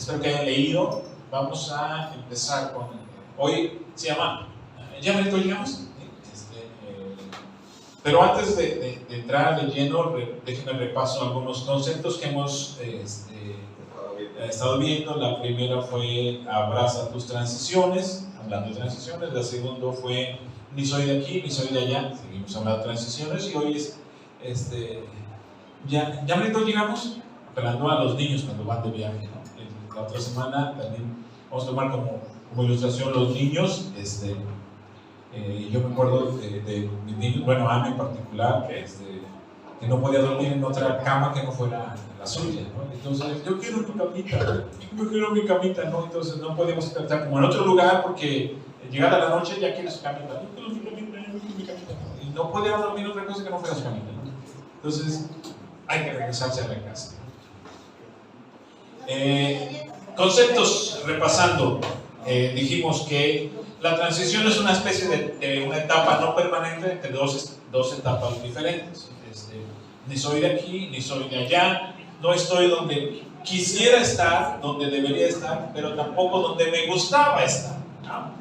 espero que hayan leído. Vamos a empezar con, hoy se llama, ¿ya ahorita llegamos? Pero antes de entrar de lleno, déjenme repaso algunos conceptos que hemos estado viendo. La primera fue abraza tus transiciones, hablando de transiciones. La segunda fue ni soy de aquí, ni soy de allá, seguimos hablando de transiciones. Y hoy es, ya ahorita llegamos, apelando a los niños cuando van de viaje, ¿no? La otra semana también vamos a tomar como ilustración los niños. Yo me acuerdo de mis niños, bueno, Ana en particular, que no podía dormir en otra cama que no fuera la suya, ¿no? Entonces, yo quiero mi camita, yo quiero mi camita, ¿no? Entonces no podíamos estar como en otro lugar porque llegada la noche ya quiere su camita, yo quiero mi camita, yo quiero mi camita, ¿no? Y no podía dormir en otra cosa que no fuera su camita, ¿no? Entonces, hay que regresarse a la casa. Conceptos, repasando, dijimos que la transición es una especie de una etapa no permanente entre dos etapas diferentes. Ni soy de aquí, ni soy de allá, no estoy donde quisiera estar, donde debería estar, pero tampoco donde me gustaba estar, ¿no?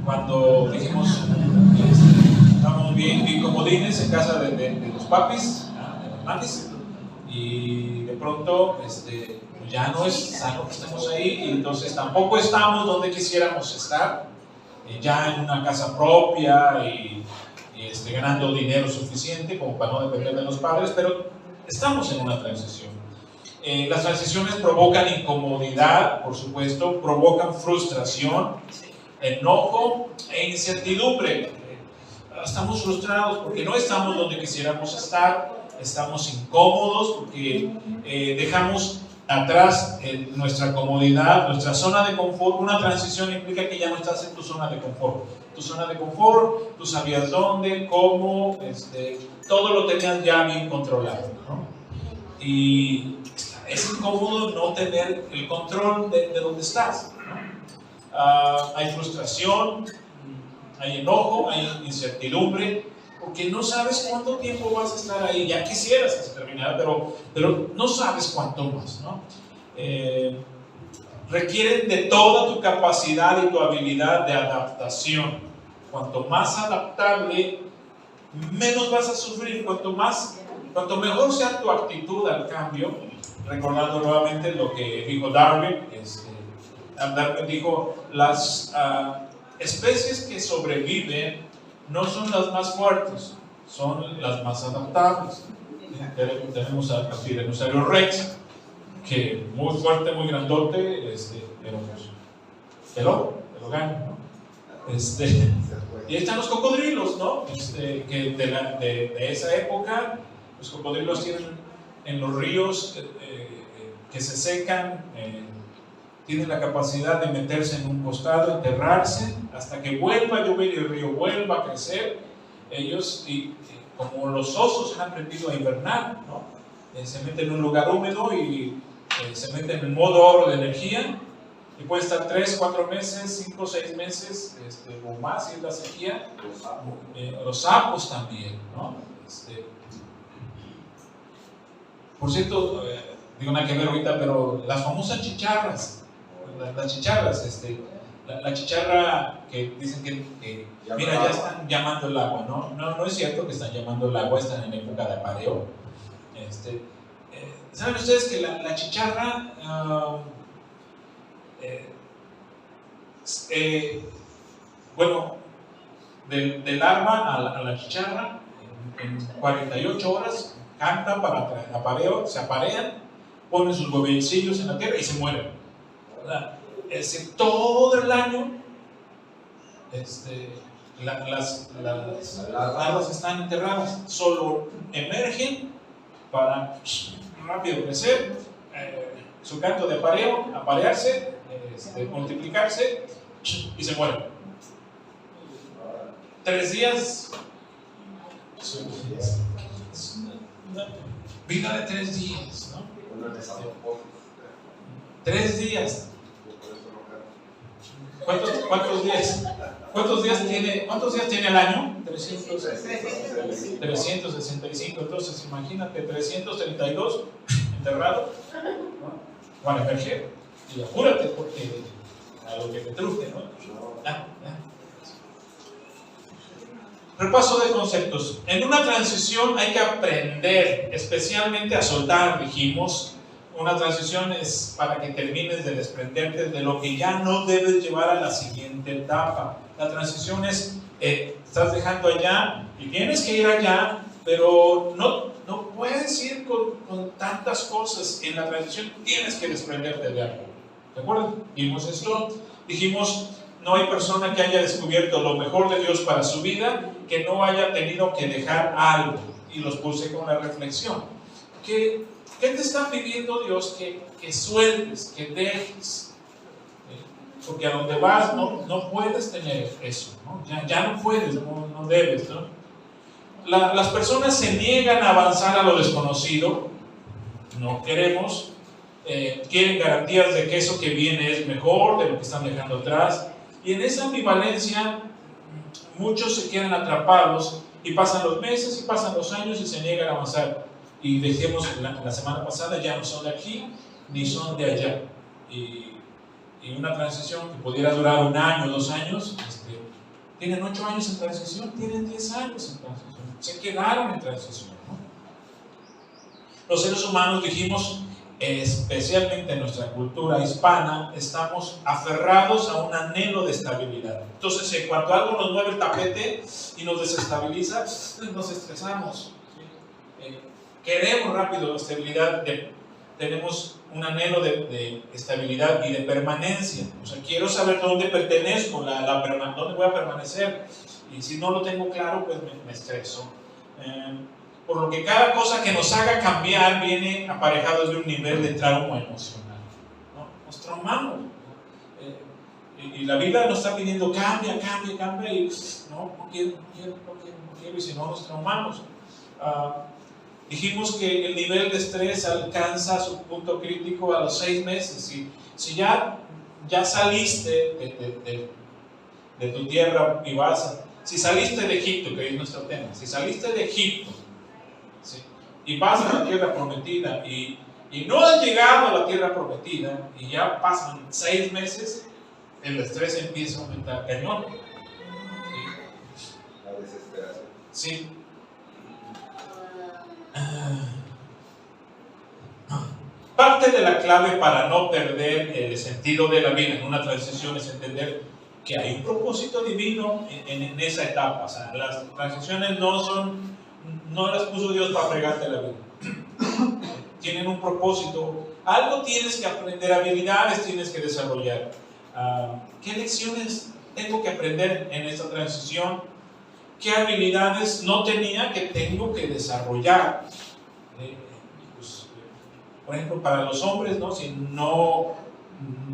Cuando dijimos, estamos bien comodines en casa de los papis, de los mamis, y de pronto ya no es sano que estemos ahí, y entonces tampoco estamos donde quisiéramos estar, ya en una casa propia y ganando dinero suficiente como para no depender de los padres, pero estamos en una transición. Las transiciones provocan incomodidad, por supuesto, provocan frustración, enojo e incertidumbre. Estamos frustrados porque no estamos donde quisiéramos estar, estamos incómodos porque dejamos atrás nuestra comodidad, nuestra zona de confort. Una transición implica que ya no estás en tu zona de confort. Tu zona de confort, tú sabías dónde, cómo, todo lo tenías ya bien controlado, ¿no? Y es incómodo no tener el control de dónde estás, ¿no? Hay frustración, hay enojo, hay incertidumbre, porque no sabes cuánto tiempo vas a estar ahí. Ya quisieras que se terminara, pero no sabes cuánto más, ¿no? Requieren de toda tu capacidad y tu habilidad de adaptación. Cuanto más adaptable, menos vas a sufrir. Cuanto mejor sea tu actitud al cambio, recordando nuevamente lo que dijo Darwin. Darwin dijo, las especies que sobreviven no son las más fuertes, son las más adaptables. Tenemos a Tyrannosaurus Rex, que muy fuerte, muy grandote, pero pues, te lo gana, ¿no? Y están los cocodrilos, ¿no? Que de esa época, los cocodrilos tienen en los ríos que se secan, tienen la capacidad de meterse en un costado, enterrarse, hasta que vuelva a llover y el río vuelva a crecer. Ellos, como los osos, han aprendido a hibernar, ¿no? Se meten en un lugar húmedo y se meten en modo oro de energía, y pueden estar 3, 4 meses, 5, 6 meses o más si es la sequía. Los sapos también, ¿no? Por cierto, digo nada que ver ahorita, pero las famosas chicharras, las chicharras, la chicharra que dicen que mira, ya están llamando el agua, ¿no? No es cierto que están llamando el agua, están en época de apareo. ¿Saben ustedes que la chicharra, bueno, del larva a la chicharra, en 48 horas cantan para apareo, se aparean, ponen sus huevecillos en la tierra y se mueren, ¿verdad? Todo el año las larvas están enterradas, solo emergen para rápido crecer, su canto de apareo, aparearse, multiplicarse y se mueren. 3 días, vida de 3 días, ¿no? 3 días. ¿Cuántos días? ¿Cuántos días tiene el año? 365. Entonces, imagínate, 332 enterrado, ¿no? van a emerger. Y apúrate porque a lo que te truje, ¿no? Repaso de conceptos. En una transición hay que aprender, especialmente a soltar, dijimos. Una transición es para que termines de desprenderte de lo que ya no debes llevar a la siguiente etapa. La transición es, estás dejando allá y tienes que ir allá, pero no puedes ir con tantas cosas. En la transición tienes que desprenderte de algo. ¿De acuerdo? Vimos esto. Dijimos, no hay persona que haya descubierto lo mejor de Dios para su vida que no haya tenido que dejar algo. Y los puse con la reflexión. ¿Qué te está pidiendo Dios que sueltes, que dejes? Porque a donde vas no puedes tener eso, ¿no? Ya no puedes, no debes, ¿no? Las personas se niegan a avanzar a lo desconocido. No queremos. Quieren garantías de que eso que viene es mejor de lo que están dejando atrás. Y en esa ambivalencia muchos se quedan atrapados y pasan los meses y pasan los años y se niegan a avanzar. Y dijimos la semana pasada, ya no son de aquí ni son de allá. Y una transición que pudiera durar 1 año, 2 años, tienen 8 años en transición, tienen 10 años en transición, se quedaron en transición, ¿no? Los seres humanos, dijimos, especialmente en nuestra cultura hispana, estamos aferrados a un anhelo de estabilidad. Entonces, cuando algo nos mueve el tapete y nos desestabiliza, nos estresamos. Queremos rápido estabilidad, tenemos un anhelo de estabilidad y de permanencia. O sea, quiero saber dónde pertenezco, dónde voy a permanecer. Y si no lo tengo claro, pues me estreso. Por lo que cada cosa que nos haga cambiar viene aparejado de un nivel de trauma emocional, ¿no? Nos traumamos. Y la Biblia nos está pidiendo cambia, y no quiero, y si no nos traumamos. Dijimos que el nivel de estrés alcanza su punto crítico a los 6 meses. Si ya saliste de tu tierra y si saliste de Egipto, que es nuestro tema, si saliste de Egipto, ¿sí?, y vas a la tierra prometida y no has llegado a la tierra prometida y ya pasan 6 meses, el estrés empieza a aumentar cañón. ¿Sí? La desesperación. Sí. Parte de la clave para no perder el sentido de la vida en una transición es entender que hay un propósito divino en esa etapa. O sea, las transiciones no las puso Dios para fregarte la vida. Tienen un propósito. Algo tienes que aprender, habilidades tienes que desarrollar. ¿Qué lecciones tengo que aprender en esta transición? ¿Qué habilidades no tenía que tengo que desarrollar? Por ejemplo, para los hombres, ¿no? Si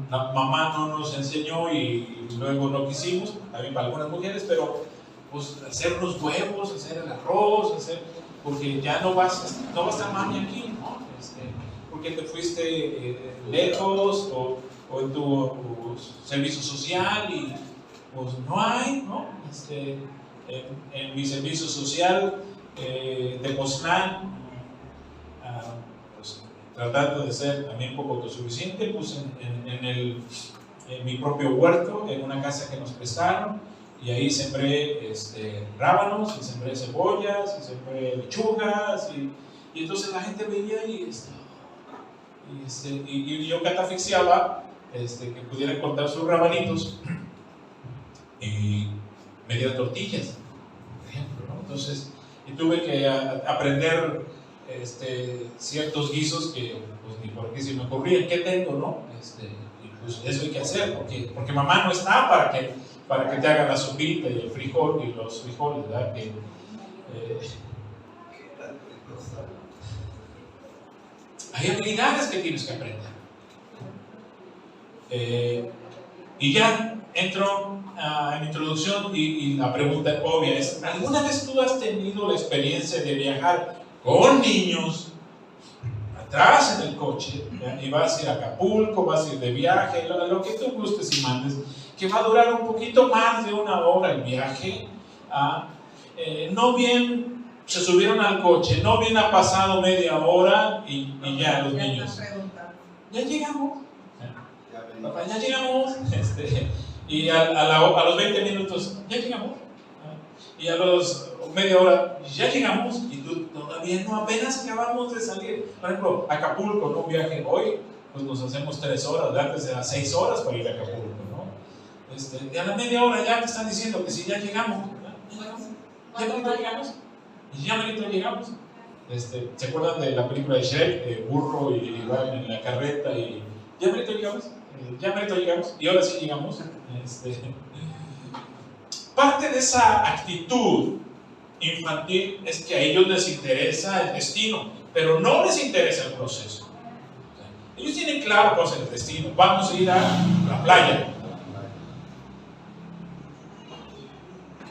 la mamá no nos enseñó y luego no quisimos, también para algunas mujeres, pero pues hacer unos huevos, hacer el arroz, porque ya no va a estar mami aquí, ¿no? Porque te fuiste lejos o en tu servicio social y pues no hay, ¿no? En mi servicio social de Poztlán, pues, tratando de ser también un poco autosuficiente, pues en mi propio huerto, en una casa que nos prestaron, y ahí sembré rábanos, y sembré cebollas, y sembré lechugas, y entonces la gente veía y yo catafixiaba que pudiera cortar sus rabanitos y me dieron tortillas, por ejemplo, ¿no? Entonces, y tuve que aprender ciertos guisos que pues ni por qué se me ocurrían, ¿qué tengo, no? Y pues eso hay que hacer, porque mamá no está para que te haga la sopita y el frijol y los frijoles, ¿verdad? Hay habilidades que tienes que aprender. Y ya entro en mi introducción y la pregunta obvia es: ¿alguna vez tú has tenido la experiencia de viajar con niños atrás en el coche, y vas a ir a Acapulco, vas a ir de viaje, lo que tú gustes y mandes, que va a durar un poquito más de 1 hora el viaje? No bien se subieron al coche, no bien ha pasado media hora y ya los niños. ya llegamos. Papá, ya llegamos. Y a los 20 minutos, ya llegamos. Y a los media hora, ya llegamos. Y tú todavía no, apenas acabamos de salir. Por ejemplo, Acapulco, ¿no? Un viaje hoy, pues nos hacemos 3 horas, de antes era 6 horas para ir a Acapulco, ¿no? Y a la media hora ya te están diciendo que si ya llegamos, ya llegamos. Y ya llegamos. ¿Se acuerdan de la película de Shrek? Burro y van en la carreta y ya llegamos. Llegamos y ahora sí llegamos. Parte de esa actitud infantil es que a ellos les interesa el destino, pero no les interesa el proceso. Ellos tienen claro cuál es el destino. Vamos a ir a la playa,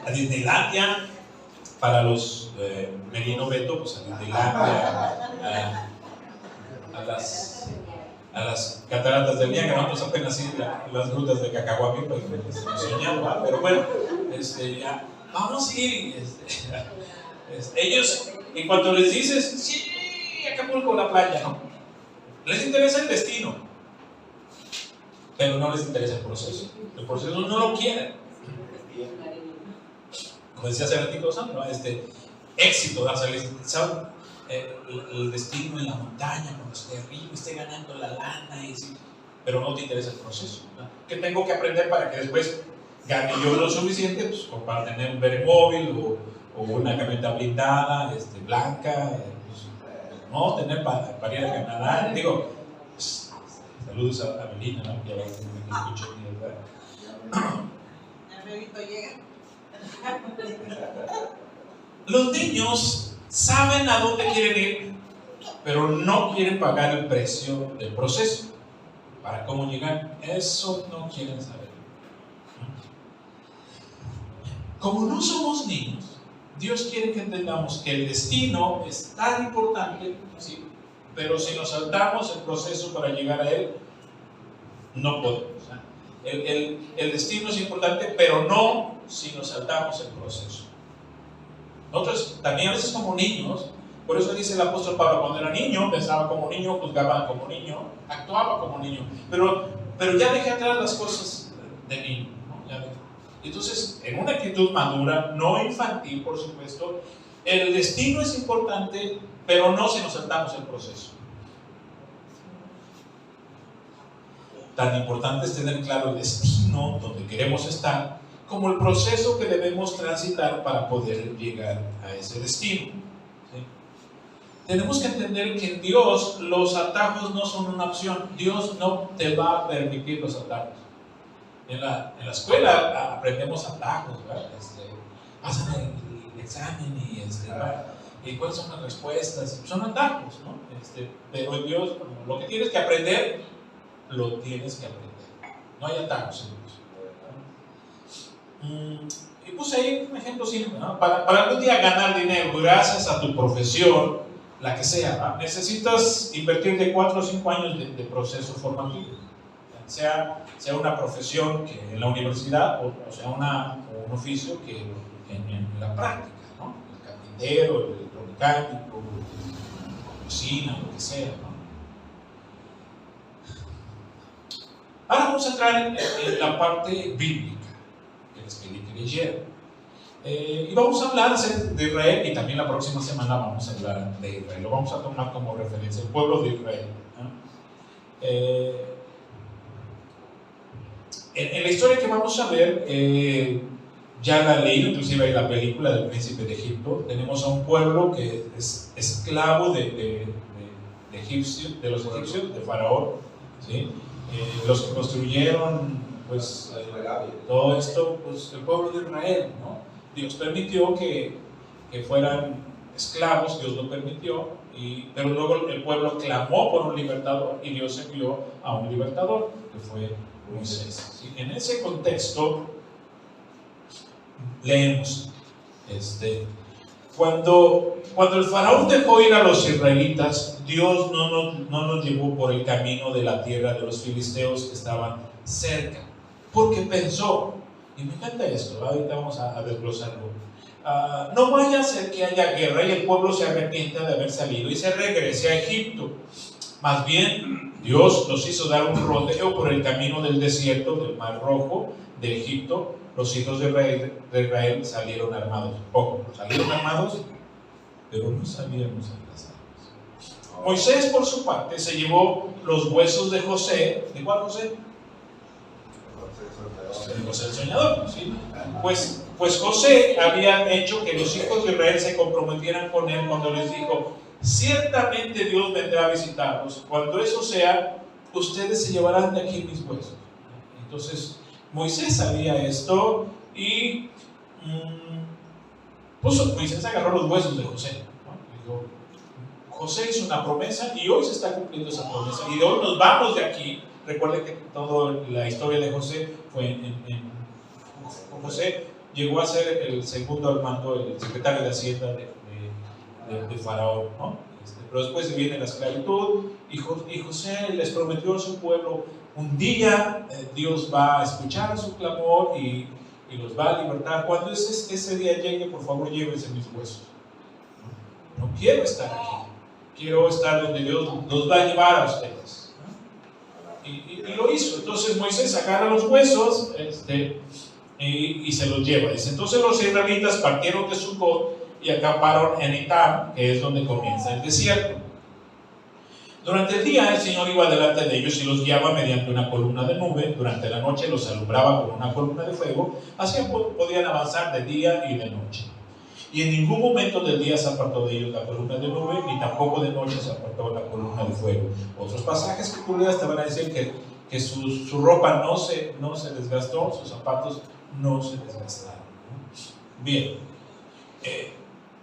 a Disneylandia. Para los Merino Beto, pues a Disneylandia, a las cataratas del Niágara. Nosotros apenas ir a las rutas de Cacahuamilpa, soñando, pero bueno, ya, vamos a ir. Ellos, en cuanto les dices, sí, Acapulco, la playa, ¿no? Les interesa el destino, pero no les interesa el proceso. El proceso no lo quieren. Como decía hace ratito, ¿no? Éxito, el destino en la montaña, cuando esté arriba, esté ganando la lana, pero no te interesa el proceso, ¿no? ¿Qué tengo que aprender para que después gane yo lo suficiente? Pues, como para tener un veremóvil o una camioneta blindada, blanca, pues, no tener para ir a Canadá. Digo, pues, saludos a Belina, ¿no? Que me escucha, ¿verdad? Los niños saben a dónde quieren ir, pero no quieren pagar el precio del proceso para cómo llegar. Eso no quieren saber. Como no somos niños, Dios quiere que entendamos que el destino es tan importante, ¿sí? Pero si nos saltamos el proceso para llegar a él, no podemos. El destino es importante, pero no si nos saltamos el proceso. Nosotros también a veces como niños, por eso dice el apóstol Pablo, cuando era niño, pensaba como niño, juzgaba como niño, actuaba como niño, pero ya dejé atrás las cosas de niño, ¿no? Entonces, en una actitud madura, no infantil, por supuesto, el destino es importante, pero no si nos saltamos el proceso. Tan importante es tener claro el destino donde queremos estar, como el proceso que debemos transitar para poder llegar a ese destino. ¿Sí? Tenemos que entender que en Dios los atajos no son una opción. Dios no te va a permitir los atajos. En la escuela aprendemos atajos, ¿verdad? Pasan el examen y cuáles son las respuestas. Son atajos, ¿no? Pero en Dios, lo que tienes que aprender, lo tienes que aprender. No hay atajos en Dios. Y puse ahí un ejemplo simple, ¿no? Para algún día ganar dinero gracias a tu profesión, la que sea, ¿no? Necesitas invertir de 4 o 5 años de proceso formativo. Sea una profesión que en la universidad o sea un oficio que en la práctica, ¿no? El carpintero, el electromecánico, la cocina, lo que sea, ¿no? Ahora vamos a entrar en la parte bíblica que les pedí que leyeran. Y vamos a hablar de Israel, y también la próxima semana vamos a hablar de Israel. Lo vamos a tomar como referencia, el pueblo de Israel, ¿no? En la historia que vamos a ver, ya la leí, inclusive hay la película del príncipe de Egipto. Tenemos a un pueblo que es esclavo de los egipcios, de Faraón, ¿sí? Los que construyeron pues, todo esto, pues el pueblo de Israel, ¿no? Dios permitió que fueran esclavos, Dios lo permitió, pero luego el pueblo clamó por un libertador y Dios envió a un libertador, que fue Moisés. ¿Sí? En ese contexto leemos cuando el faraón dejó ir a los israelitas, Dios no nos llevó por el camino de la tierra de los filisteos que estaban cerca, porque pensó, y me encanta esto, ahorita vamos a desglosarlo, no vaya a ser que haya guerra y el pueblo se arrepienta de haber salido y se regrese a Egipto. Más bien Dios los hizo dar un rodeo por el camino del desierto, del Mar Rojo, de Egipto. Los hijos de Israel salieron armados. Ojo, salieron armados, pero no sabíamos las armas. Moisés, por su parte, se llevó los huesos de José. ¿De cuál José? De José el soñador, ¿sí? Pues José había hecho que los hijos de Israel se comprometieran con él cuando les dijo: ciertamente Dios vendrá a visitarlos. Cuando eso sea, ustedes se llevarán de aquí mis huesos. Entonces Moisés sabía esto y Moisés agarró los huesos de José, ¿no? Dijo: José hizo una promesa y hoy se está cumpliendo esa promesa, y de hoy nos vamos de aquí. Recuerden que toda la historia de José fue José llegó a ser el segundo al mando, el secretario de Hacienda de Faraón, ¿no? Pero después viene la esclavitud y José les prometió a su pueblo: un día Dios va a escuchar su clamor y los va a libertar. Cuando ese día llegue, por favor, llévense mis huesos. No quiero estar aquí, quiero estar donde Dios nos va a llevar a ustedes. Y lo hizo. Entonces Moisés agarra los huesos y se los lleva. Dice: entonces los israelitas partieron de Sucot y acamparon en Etam, que es donde comienza el desierto. Durante el día el Señor iba delante de ellos y los guiaba mediante una columna de nube. Durante la noche los alumbraba con una columna de fuego. Así podían avanzar de día y de noche. Y en ningún momento del día se apartó de ellos la columna de nube, ni tampoco de noche se apartó la columna de fuego. Otros pasajes que tú leas te van a decir que su ropa no se desgastó, sus zapatos no se desgastaron. Bien,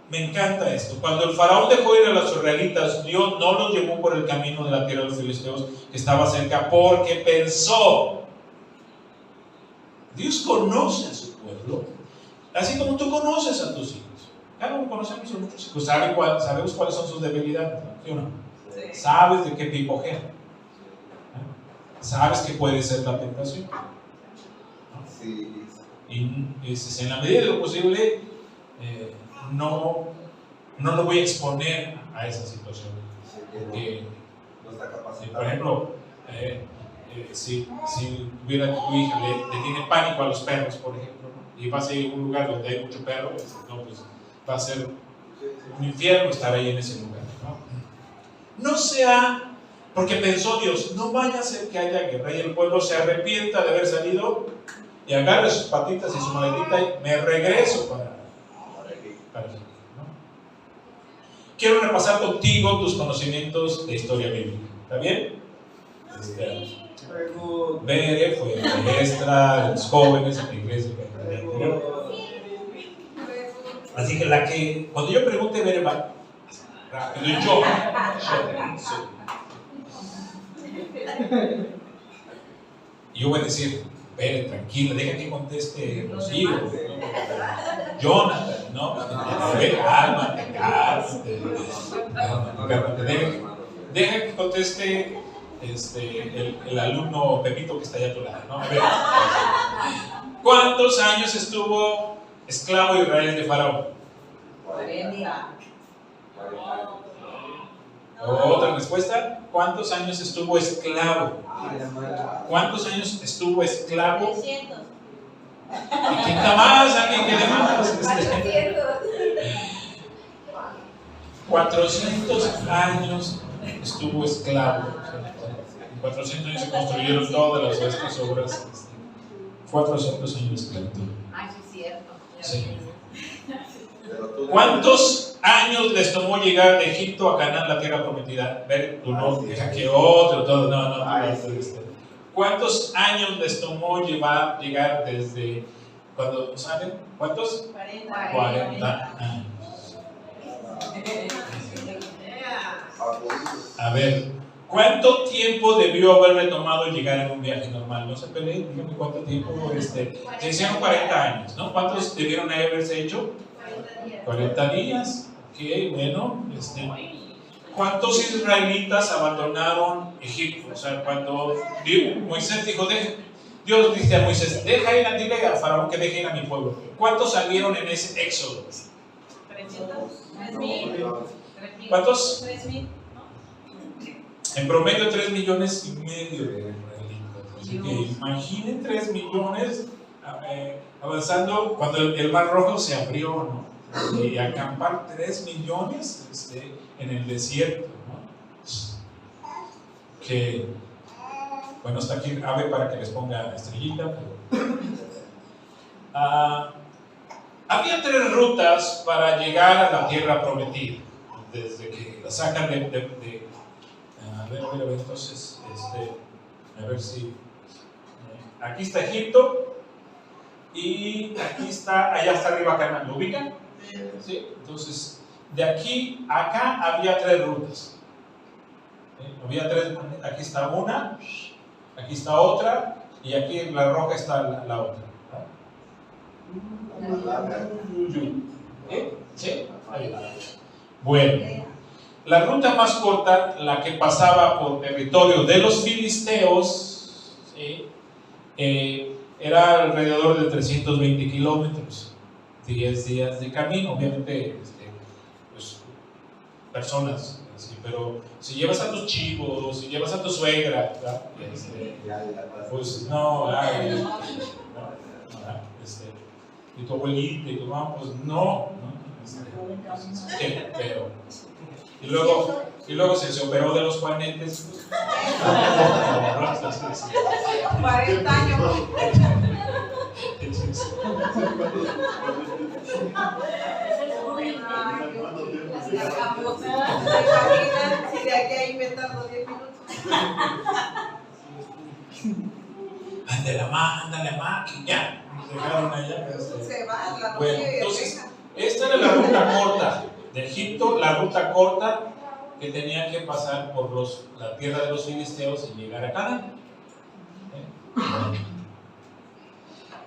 me encanta esto. Cuando el faraón dejó ir a los israelitas, Dios no los llevó por el camino de la tierra de los filisteos que estaba cerca, porque pensó. Dios conoce a su pueblo, así como tú conoces a tus hijos. Cada uno conocemos a nuestros hijos, sabemos cuáles son sus debilidades, ¿sí o no? Sí. Sabes de qué pipojea, sabes que puede ser la tentación. Sí. Y en la medida de lo posible, no lo voy a exponer a esa situación. Porque, por ejemplo, si tuviera tu hija, le tiene pánico a los perros, por ejemplo, ¿no? Y vas a ir a un lugar donde hay mucho perro, no, pues va a ser un infierno estar ahí en ese lugar, ¿no? No sea, porque pensó Dios, no vaya a ser que haya guerra y el pueblo se arrepienta de haber salido y agarre sus patitas y su maletita y me regreso para aquí, ¿no? Quiero repasar contigo tus conocimientos de historia bíblica, ¿está bien? Bere fue maestra de los jóvenes en la iglesia. Así que cuando yo pregunte, Bere va rápido. Y yo voy a decir: Bere, tranquila, deja que conteste Rocío, ¿no? Jonathan, ¿no? Cálmate, deja que conteste el alumno Pepito que está allá a tu lado, ¿no? A ver, ¿cuántos años estuvo esclavo Israel de Faraón? 40. Otra respuesta: ¿cuántos años estuvo esclavo? ¿Cuántos años estuvo esclavo? 300. ¿Y quién está más? ¿Alguien quiere más? 400 años estuvo esclavo. En 400 años se construyeron todas estas obras. 400 años de esclavitud. Ay, sí, es cierto. Sí. ¿Cuántos años les tomó llegar de Egipto a Canaán, la tierra prometida? Ver, tú no, deja que otro, todo, no. ¿Cuántos años les tomó llegar desde cuando salen? ¿Cuántos? 40 años. A ver, ¿cuánto tiempo debió haberle tomado llegar en un viaje normal? No se peleen, díganme cuánto tiempo. Se hicieron 40 años, ¿no? ¿Cuántos debieron haberse hecho? 40 días. Ok, bueno. ¿Cuántos israelitas abandonaron Egipto? O sea, cuando Moisés dijo, Dios dice a Moisés: deja ir, dile a Faraón que deje ir a mi pueblo. ¿Cuántos salieron en ese éxodo? 300. ¿Cuántos? 3,000. En promedio 3,5 millones de israelitas. Así que imaginen 3 millones avanzando cuando el Mar Rojo se abrió, ¿no? Y acampar 3 millones en el desierto, ¿no? Que, bueno, está aquí Ave para que les ponga estrellita, pero había 3 rutas para llegar a la tierra prometida, desde que la sacan a ver, entonces, a ver si, aquí está Egipto, y aquí está, allá está arriba Canaán, ¿lo ubican? ¿Sí? Entonces, de aquí a acá había 3 rutas. Había 3, aquí está una, aquí está otra, y aquí en la roja está la otra. ¿Sí? Ahí va. Bueno, la ruta más corta, la que pasaba por territorio de los filisteos, ¿sí? Era alrededor de 320 kilómetros, 10 días de camino, obviamente, pues, personas, ¿sí? Pero si llevas a tus chivos, si llevas a tu suegra, pues no, y tu abuelita y tu mamá, pues no, pero y luego se operó de los juanetes, pues, 40 años. Si de aquí a inventar 10 minutos. Ándale más, que ya nos dejaron allá. Se va la Bueno, entonces, esta era la ruta corta de Egipto, la ruta corta que tenía que pasar por la tierra de los filisteos y llegar a Canaán.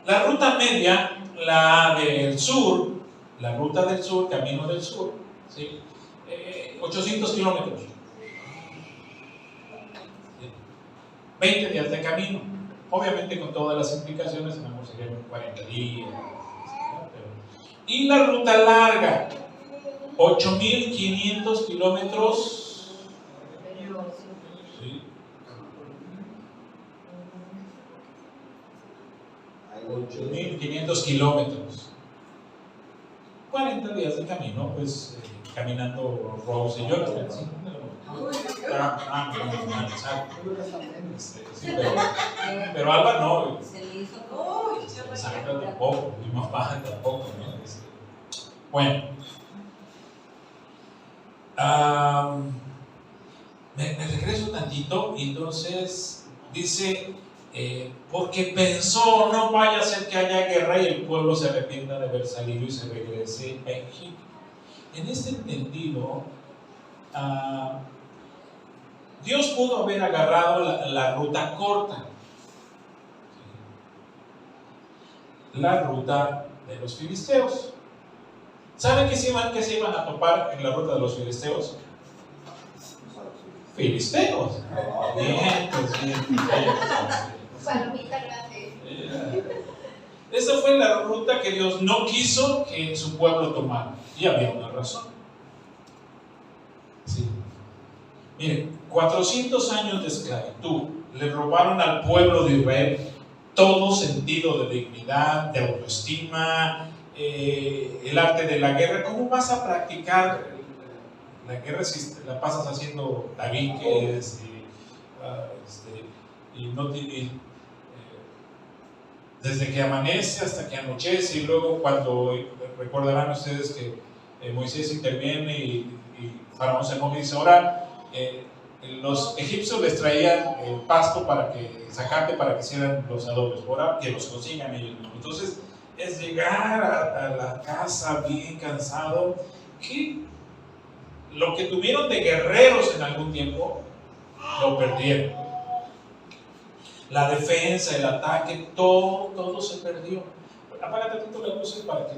La ruta media, la del sur, la ruta del sur, camino del sur, ¿sí? 800 kilómetros, 20 días de camino, obviamente con todas las implicaciones, serían 40 días, y la ruta larga, 8,500 kilómetros, ¿sí? 8,500 kilómetros, 40 días de camino, pues caminando Rose y Jonathan, ¿sí? Sí, pero Alba no, Sandra tampoco, mi mamá tampoco, ¿no? Bueno, me regreso tantito y entonces dice, porque pensó, no vaya a ser que haya guerra y el pueblo se arrepienta de haber salido y se regrese a Egipto. En este entendido, Dios pudo haber agarrado la ruta corta, la ruta de los filisteos. ¿Saben qué se iban a topar en la ruta de los filisteos? Filisteos. Bien, pues bien. Palomita grande. Esa fue la ruta que Dios no quiso que su pueblo tomara. Y había una razón. Sí. Miren, 400 años de esclavitud le robaron al pueblo de Israel todo sentido de dignidad, de autoestima, el arte de la guerra. ¿Cómo vas a practicar la guerra si la pasas haciendo tabiques desde que amanece hasta que anochece? Y luego cuando recordarán ustedes que Moisés interviene y Faraón se enoja y dice, ahora los egipcios les traían pasto para zacate para que hicieran los adobes, ahora que los consigan ellos. Entonces es llegar a la casa bien cansado, que lo que tuvieron de guerreros en algún tiempo lo perdieron. La defensa, el ataque, todo se perdió. Apaga tantito la luz para que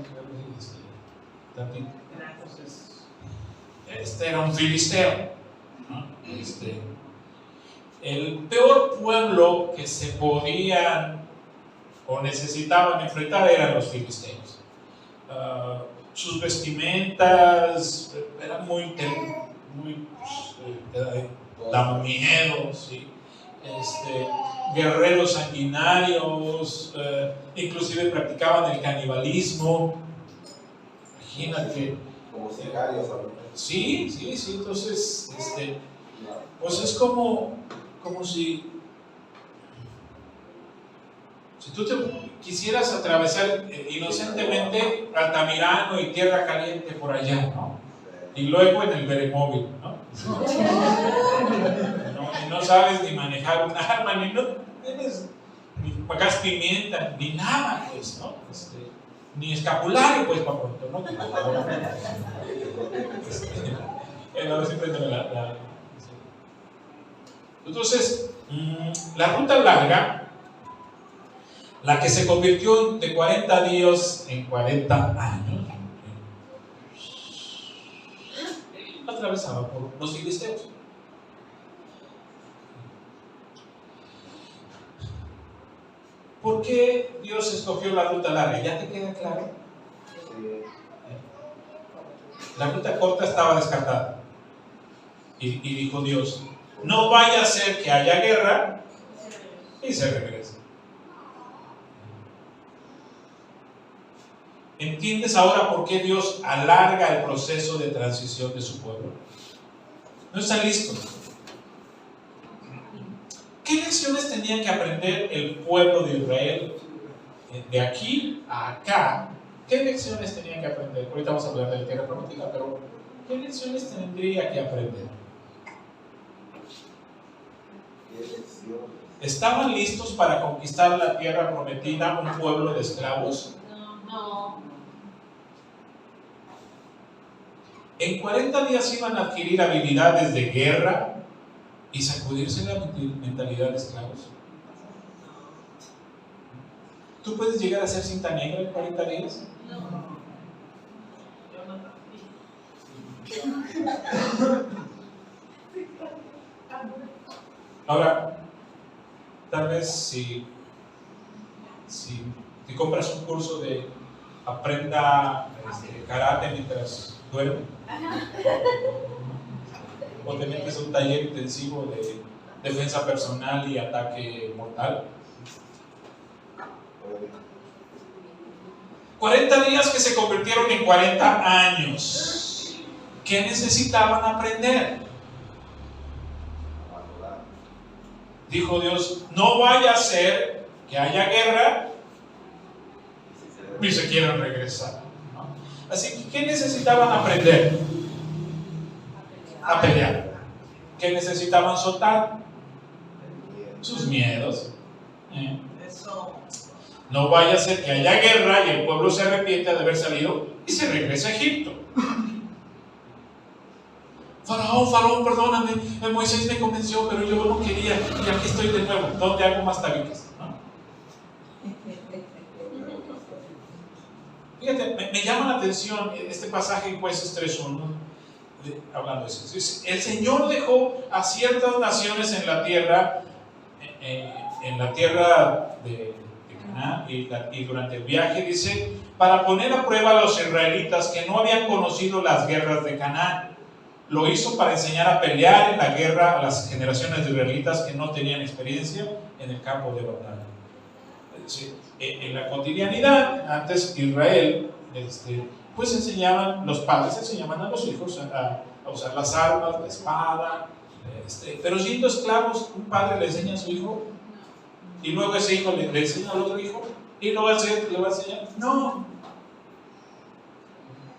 tantito. Entonces, este era un filisteo, ¿no? El peor pueblo que se podían o necesitaban enfrentar eran los filisteos. Sus vestimentas eran muy daban miedo, ¿sí? Guerreros sanguinarios, inclusive practicaban el canibalismo. Imagínate. Como sicarios ahorita. Sí, entonces, pues es como si tú te quisieras atravesar inocentemente Altamirano y Tierra Caliente por allá, ¿no? Y luego en el Veremóvil, ¿no? Y no sabes ni manejar un arma, ni gas pimienta, ni nada, pues, ¿no? Ni escapulario, pues, para pronto, ¿no? Entonces, la ruta larga, la que se convirtió de 40 días en 40 años, atravesaba por los filisteos. ¿Por qué Dios escogió la ruta larga? ¿Ya te queda claro? Sí. La ruta corta estaba descartada. Y dijo Dios, no vaya a ser que haya guerra y se regrese. ¿Entiendes ahora por qué Dios alarga el proceso de transición de su pueblo? No están listos. ¿Qué lecciones tenía que aprender el pueblo de Israel de aquí a acá? ¿Qué lecciones tenían que aprender? Ahorita vamos a hablar de la tierra prometida, pero ¿qué lecciones tendría que aprender? ¿Estaban listos para conquistar la tierra prometida, un pueblo de esclavos? No. En 40 días iban a adquirir habilidades de guerra y sacudirse la mentalidad de esclavos. ¿Tú puedes llegar a ser cinta negra en 40 días? Ahora, tal vez si compras un curso de aprenda karate mientras duerme, o te metes a un taller intensivo de defensa personal y ataque mortal. 40 días que se convirtieron en 40 años. ¿Qué necesitaban aprender? Dijo Dios, no vaya a ser que haya guerra y se quieran regresar, ¿no? Así que, ¿qué necesitaban aprender? A pelear. ¿Qué necesitaban soltar? Sus miedos. No vaya a ser que haya guerra y el pueblo se arrepienta de haber salido y se regrese a Egipto. Faraón, perdóname, Moisés me convenció, pero yo no quería y aquí estoy de nuevo. ¿Dónde hago más tabiques? ¿No? Fíjate, me llama la atención este pasaje en Jueces 3:1, hablando de eso. Dice, el Señor dejó a ciertas naciones en la tierra de Canaán, y durante el viaje, dice, para poner a prueba a los israelitas que no habían conocido las guerras de Canaán. Lo hizo para enseñar a pelear en la guerra a las generaciones de israelitas que no tenían experiencia en el campo de batalla. Sí, en la cotidianidad, antes Israel, pues los padres enseñaban a los hijos a usar las armas, la espada, pero siendo esclavos, un padre le enseña a su hijo y luego ese hijo le enseña al otro hijo y lo va a enseñar. No.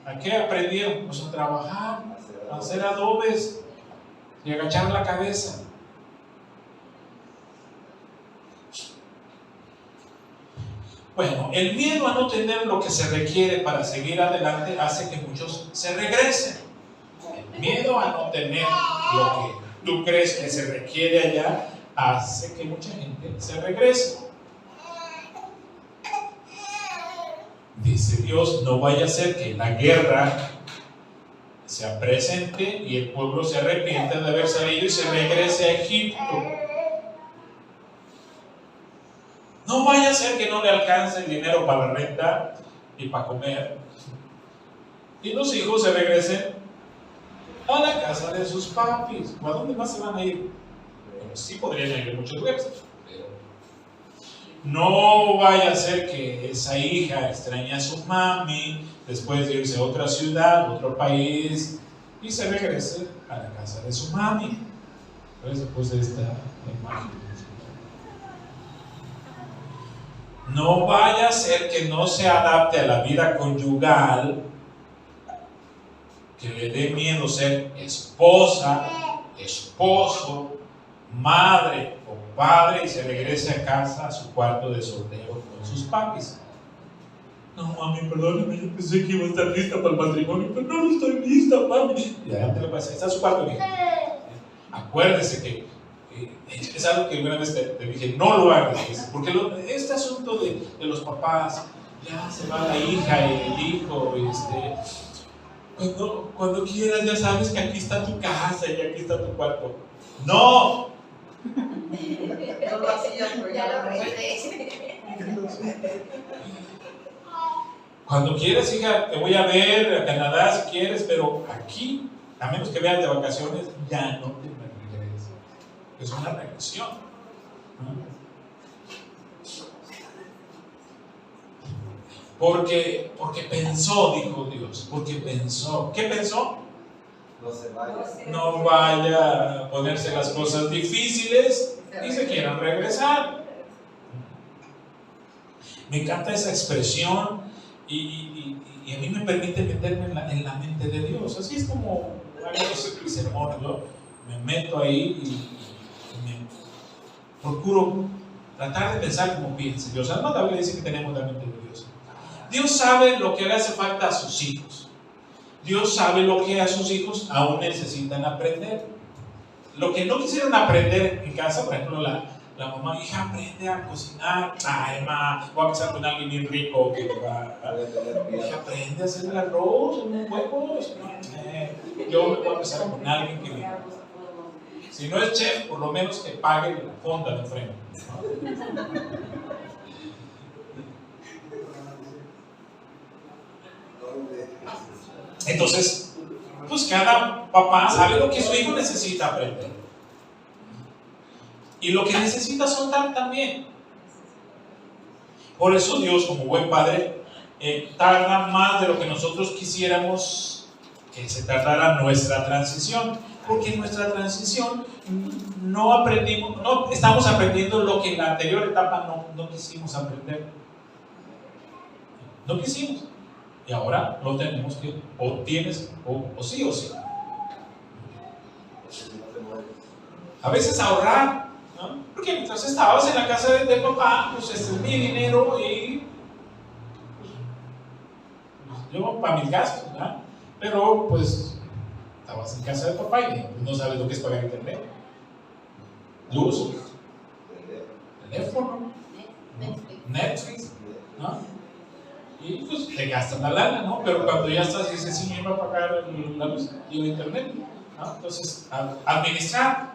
¿A qué aprendieron? Pues a trabajar, a hacer adobes y agachar la cabeza. Bueno, el miedo a no tener lo que se requiere para seguir adelante hace que muchos se regresen. El miedo a no tener lo que tú crees que se requiere allá hace que mucha gente se regrese. Dice Dios, no vaya a ser que la guerra sea presente y el pueblo se arrepienta de haber salido y se regrese a Egipto. No vaya a ser que no le alcance el dinero para la renta y para comer y los hijos se regresen a la casa de sus papis. ¿A dónde más se van a ir? Bueno, sí podrían ir a muchos lugares, pero no vaya a ser que esa hija extrañe a su mami después de irse a otra ciudad, otro país, y se regrese a la casa de su mami. Por eso puse esta imagen. No vaya a ser que no se adapte a la vida conyugal, que le dé miedo ser esposa, esposo, madre o padre y se regrese a casa, a su cuarto de soltero con sus papis. No, mami, perdóname, yo pensé que iba a estar lista para el matrimonio, pero no estoy lista, mami. Y adelante le pasa, está a su cuarto, mija. Acuérdese que es algo que una vez te dije, no lo hagas, porque este asunto de los papás, ya se va la hija y el hijo, cuando quieras ya sabes que aquí está tu casa y aquí está tu cuarto. ¡No! No lo hacías, pero ya lo regresé. Cuando quieras, hija, te voy a ver a Canadá si quieres, pero aquí, a menos que veas de vacaciones, ya no te me regreses. Es una regresión, ¿no? Porque pensó, dijo Dios, porque pensó. ¿Qué pensó? No se vaya. No vaya a ponerse las cosas difíciles y se quieran regresar. Me encanta esa expresión y a mí me permite meterme en la mente de Dios. Así es como hago el sermón, yo me meto ahí y me procuro tratar de pensar como piensa Dios. Además, la Biblia dice que tenemos la mente de Dios. Dios sabe lo que le hace falta a sus hijos. Dios sabe lo que a sus hijos aún necesitan aprender. Lo que no quisieron aprender en casa, por ejemplo, la mamá, hija, aprende a cocinar. Ay, ma, voy a casar con alguien bien rico que va a... Hija, aprende a hacer el arroz, unos huevos. Yo me voy a casar con alguien que me... Si no es chef, por lo menos que pague la fonda de frente, ¿no? Entonces, pues cada papá sabe lo que su hijo necesita aprender. Y lo que necesita soltar también. Por eso Dios, como buen padre, tarda más de lo que nosotros quisiéramos que se tardara nuestra transición. Porque en nuestra transición no aprendimos, no estamos aprendiendo lo que en la anterior etapa no quisimos aprender. No quisimos. Y ahora lo tenemos que, o tienes, o sí o sí. A veces ahorrar, ¿no? Porque mientras estabas en la casa de papá, pues este es mi dinero y pues, yo para mis gastos, ¿no? Pero pues estabas en casa de papá y no sabes lo que es pagar internet, luz, teléfono, Netflix, ¿no? Y pues te gastan la lana, ¿no? Pero cuando ya estás, dices, sí, me va a pagar la luz y el internet, ¿no? Entonces, administrar,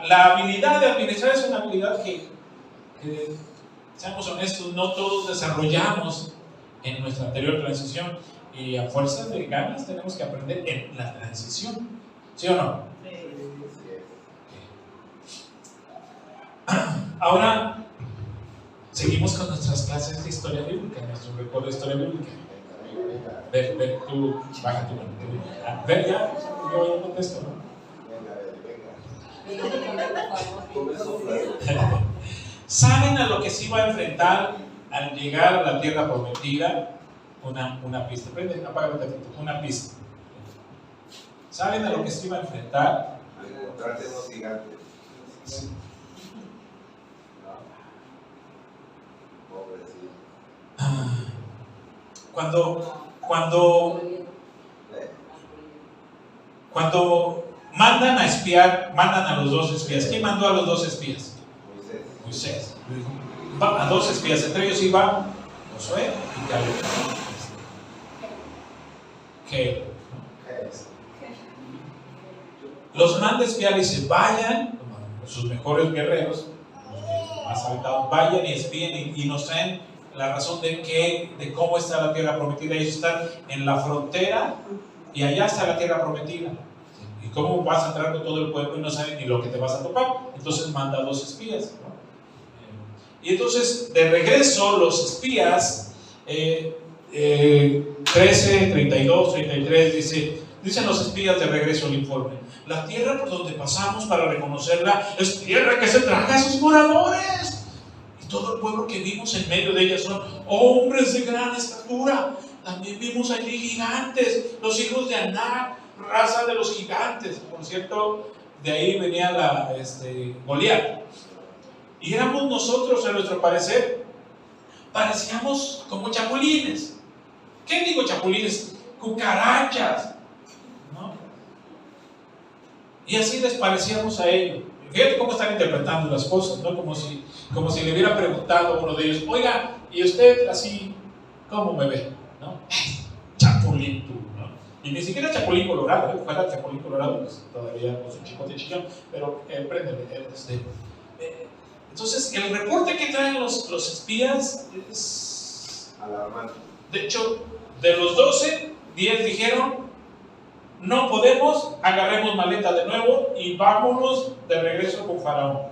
la habilidad de administrar es una habilidad que, seamos honestos, no todos desarrollamos en nuestra anterior transición y a fuerza de ganas tenemos que aprender en la transición, ¿sí o no? Ahora seguimos con nuestras clases de historia bíblica, nuestro recuerdo de historia bíblica. Ver, tú, baja tu mano. Ver, ya, yo contesto, ¿no? ¿Saben a lo que se iba a enfrentar al llegar a la tierra prometida? Una pista. Prende, apaga un ratito, una pista. ¿Saben a lo que se iba a enfrentar? A encontrarte unos gigantes. Sí. Cuando mandan a espiar, mandan a los dos espías. ¿Quién mandó a los dos espías? Moisés. A dos espías, entre ellos iba Josué y Caleb. ¿Qué? Los manda a espiar y dice, vayan, sus mejores guerreros, los más aventados, vayan y espíen y nos traen la razón de cómo está la tierra prometida. Ellos están en la frontera y allá está la tierra prometida. ¿Y cómo vas a entrar con todo el pueblo y no sabes ni lo que te vas a topar? Entonces manda 2 espías, ¿no? Y entonces de regreso los espías, 13, 32, 33, dicen los espías de regreso el informe: la tierra por donde pasamos para reconocerla es tierra que se traga a sus moradores. Y todo el pueblo que vimos en medio de ella son hombres de gran estatura. También vimos allí gigantes, los hijos de Anak, raza de los gigantes. Por cierto, de ahí venía Goliat. Y éramos nosotros, a nuestro parecer, parecíamos como chapulines. ¿Qué digo chapulines? Cucarachas, ¿no? Y así les parecíamos a ellos. Fíjate cómo están interpretando las cosas, ¿no? Como si le hubiera preguntado a uno de ellos: oiga, ¿y usted así cómo me ve? ¿No? Chapulín tú, ¿no? Y ni siquiera Chapulín Colorado, ¿eh? Fuera Chapulín Colorado, pues todavía con su chicote chillón, pero préndele. Entonces, el reporte que traen los espías es alarmante. De hecho, de los 12, 10 dijeron: no podemos, agarremos maleta de nuevo y vámonos de regreso con Faraón.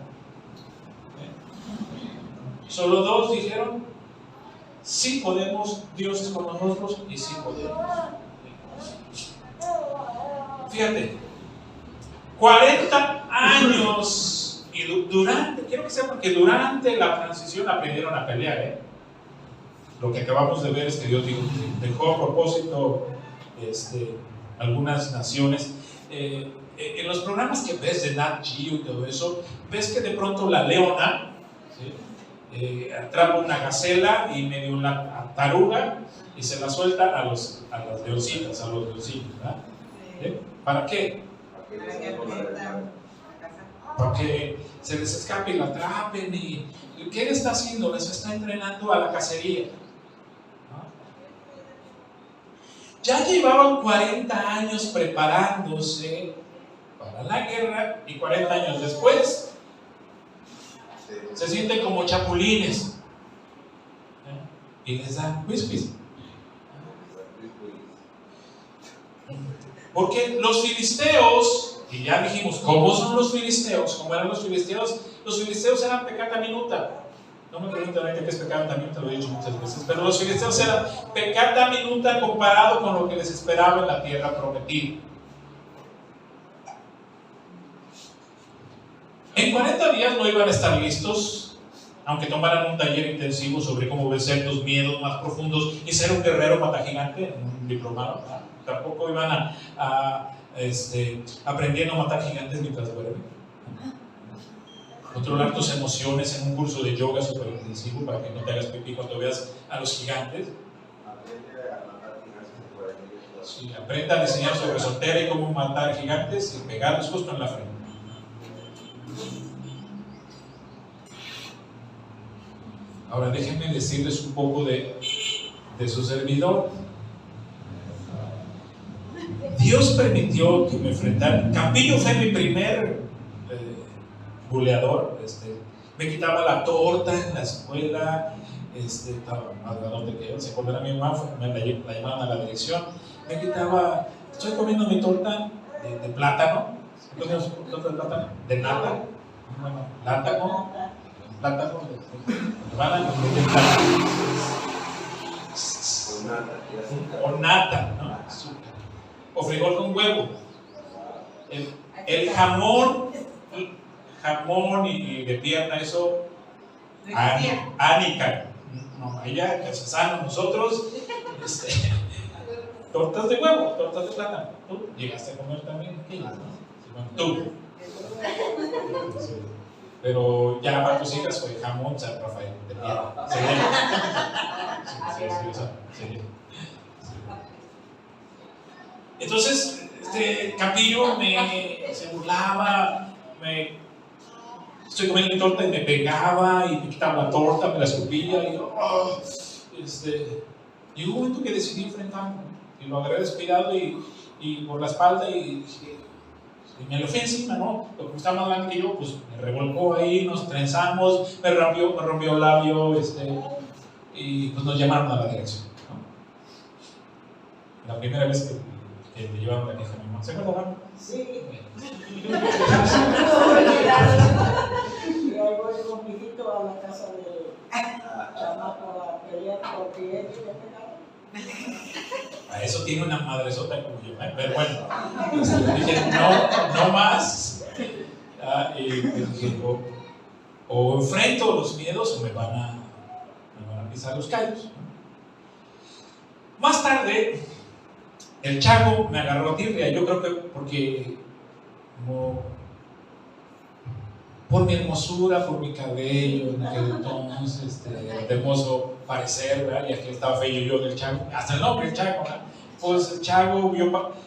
Solo 2 dijeron: sí podemos, Dios es con nosotros y sí podemos. Fíjate, 40 años. Y quiero que sepan que durante la transición aprendieron a pelear, ¿eh? Lo que acabamos de ver es que Dios dejó a propósito algunas naciones. En los programas que ves de Nat Geo y todo eso, ves que de pronto la leona, ¿sí? Atrapa una gacela y medio una taruga y se la suelta a las leoncitas, a los leoncillos, ¿verdad? ¿Sí? ¿Para qué? Para que se les escape y la atrapen. ¿Y qué le está haciendo? Les está entrenando a la cacería, ¿no? Ya llevaban 40 años preparándose para la guerra y 40 años después se sienten como chapulines, ¿eh? Y les dan whiskies. Porque los filisteos, y ya dijimos cómo son los filisteos, cómo eran los filisteos eran peccata minuta. No me pregunten ahorita qué es peccata minuta, lo he dicho muchas veces, pero los filisteos eran peccata minuta comparado con lo que les esperaba en la tierra prometida. En 40 días no iban a estar listos, aunque tomaran un taller intensivo sobre cómo vencer tus miedos más profundos y ser un guerrero matagigante, un diplomado. Tampoco iban aprendiendo a matar gigantes mientras duermen. Controlar tus emociones en un curso de yoga súper intensivo para que no te hagas pipí cuando veas a los gigantes. Sí, aprenda a enseñar sobre soltera y cómo matar gigantes y pegarlos justo en la frente. Ahora déjenme decirles un poco de su servidor. Dios permitió que me enfrentara. Campillo fue mi primer buleador. Me quitaba la torta en la escuela. Estaba más grande que él. Se acordará mi mamá, la llamaban a la dirección. Me quitaba. Estoy comiendo mi torta de plátano. ¿Comiendo torta de plátano? De nata. Bueno, plátano. Plátano de plátano. O nata, ¿no? Azúcar. O frijol con huevo. El jamón y de pierna, eso, Anica. No, ella, que se sana nosotros, tortas de huevo, tortas de plátano. Tú llegaste a comer también aquellas, ¿no? Tú. Pero ya para tus hijas fue jamón San Rafael de pierna. Sí. Entonces, Campillo se burlaba, estoy comiendo mi torta y me pegaba y me quitaba la torta, me la escupía y yo, y hubo un momento que decidí enfrentarme y lo agarré descuidado y por la espalda y me lo fui encima, ¿no? Lo que estaba más grande que yo, pues me revolcó ahí, nos trenzamos, me rompió el labio, y pues nos llamaron a la dirección, ¿no? La primera vez que le llevaron la queja a mi mamá. ¿Se acuerdan? Sí. Bueno. Y ahí voy con mi hijito a la casa de chamaco a pelear porque él le pegaba. A eso tiene una madresota como yo, pero bueno, dije, no más. Y dije, o enfrento los miedos o me van a pisar los callos. Más tarde, el chavo me agarró tirria, yo creo que porque por mi hermosura, por mi cabello, en aquel entonces, de hermoso parecer, ¿verdad? Y aquí estaba feo yo del chavo, hasta el nombre, el chavo, ¿verdad? Pues el chavo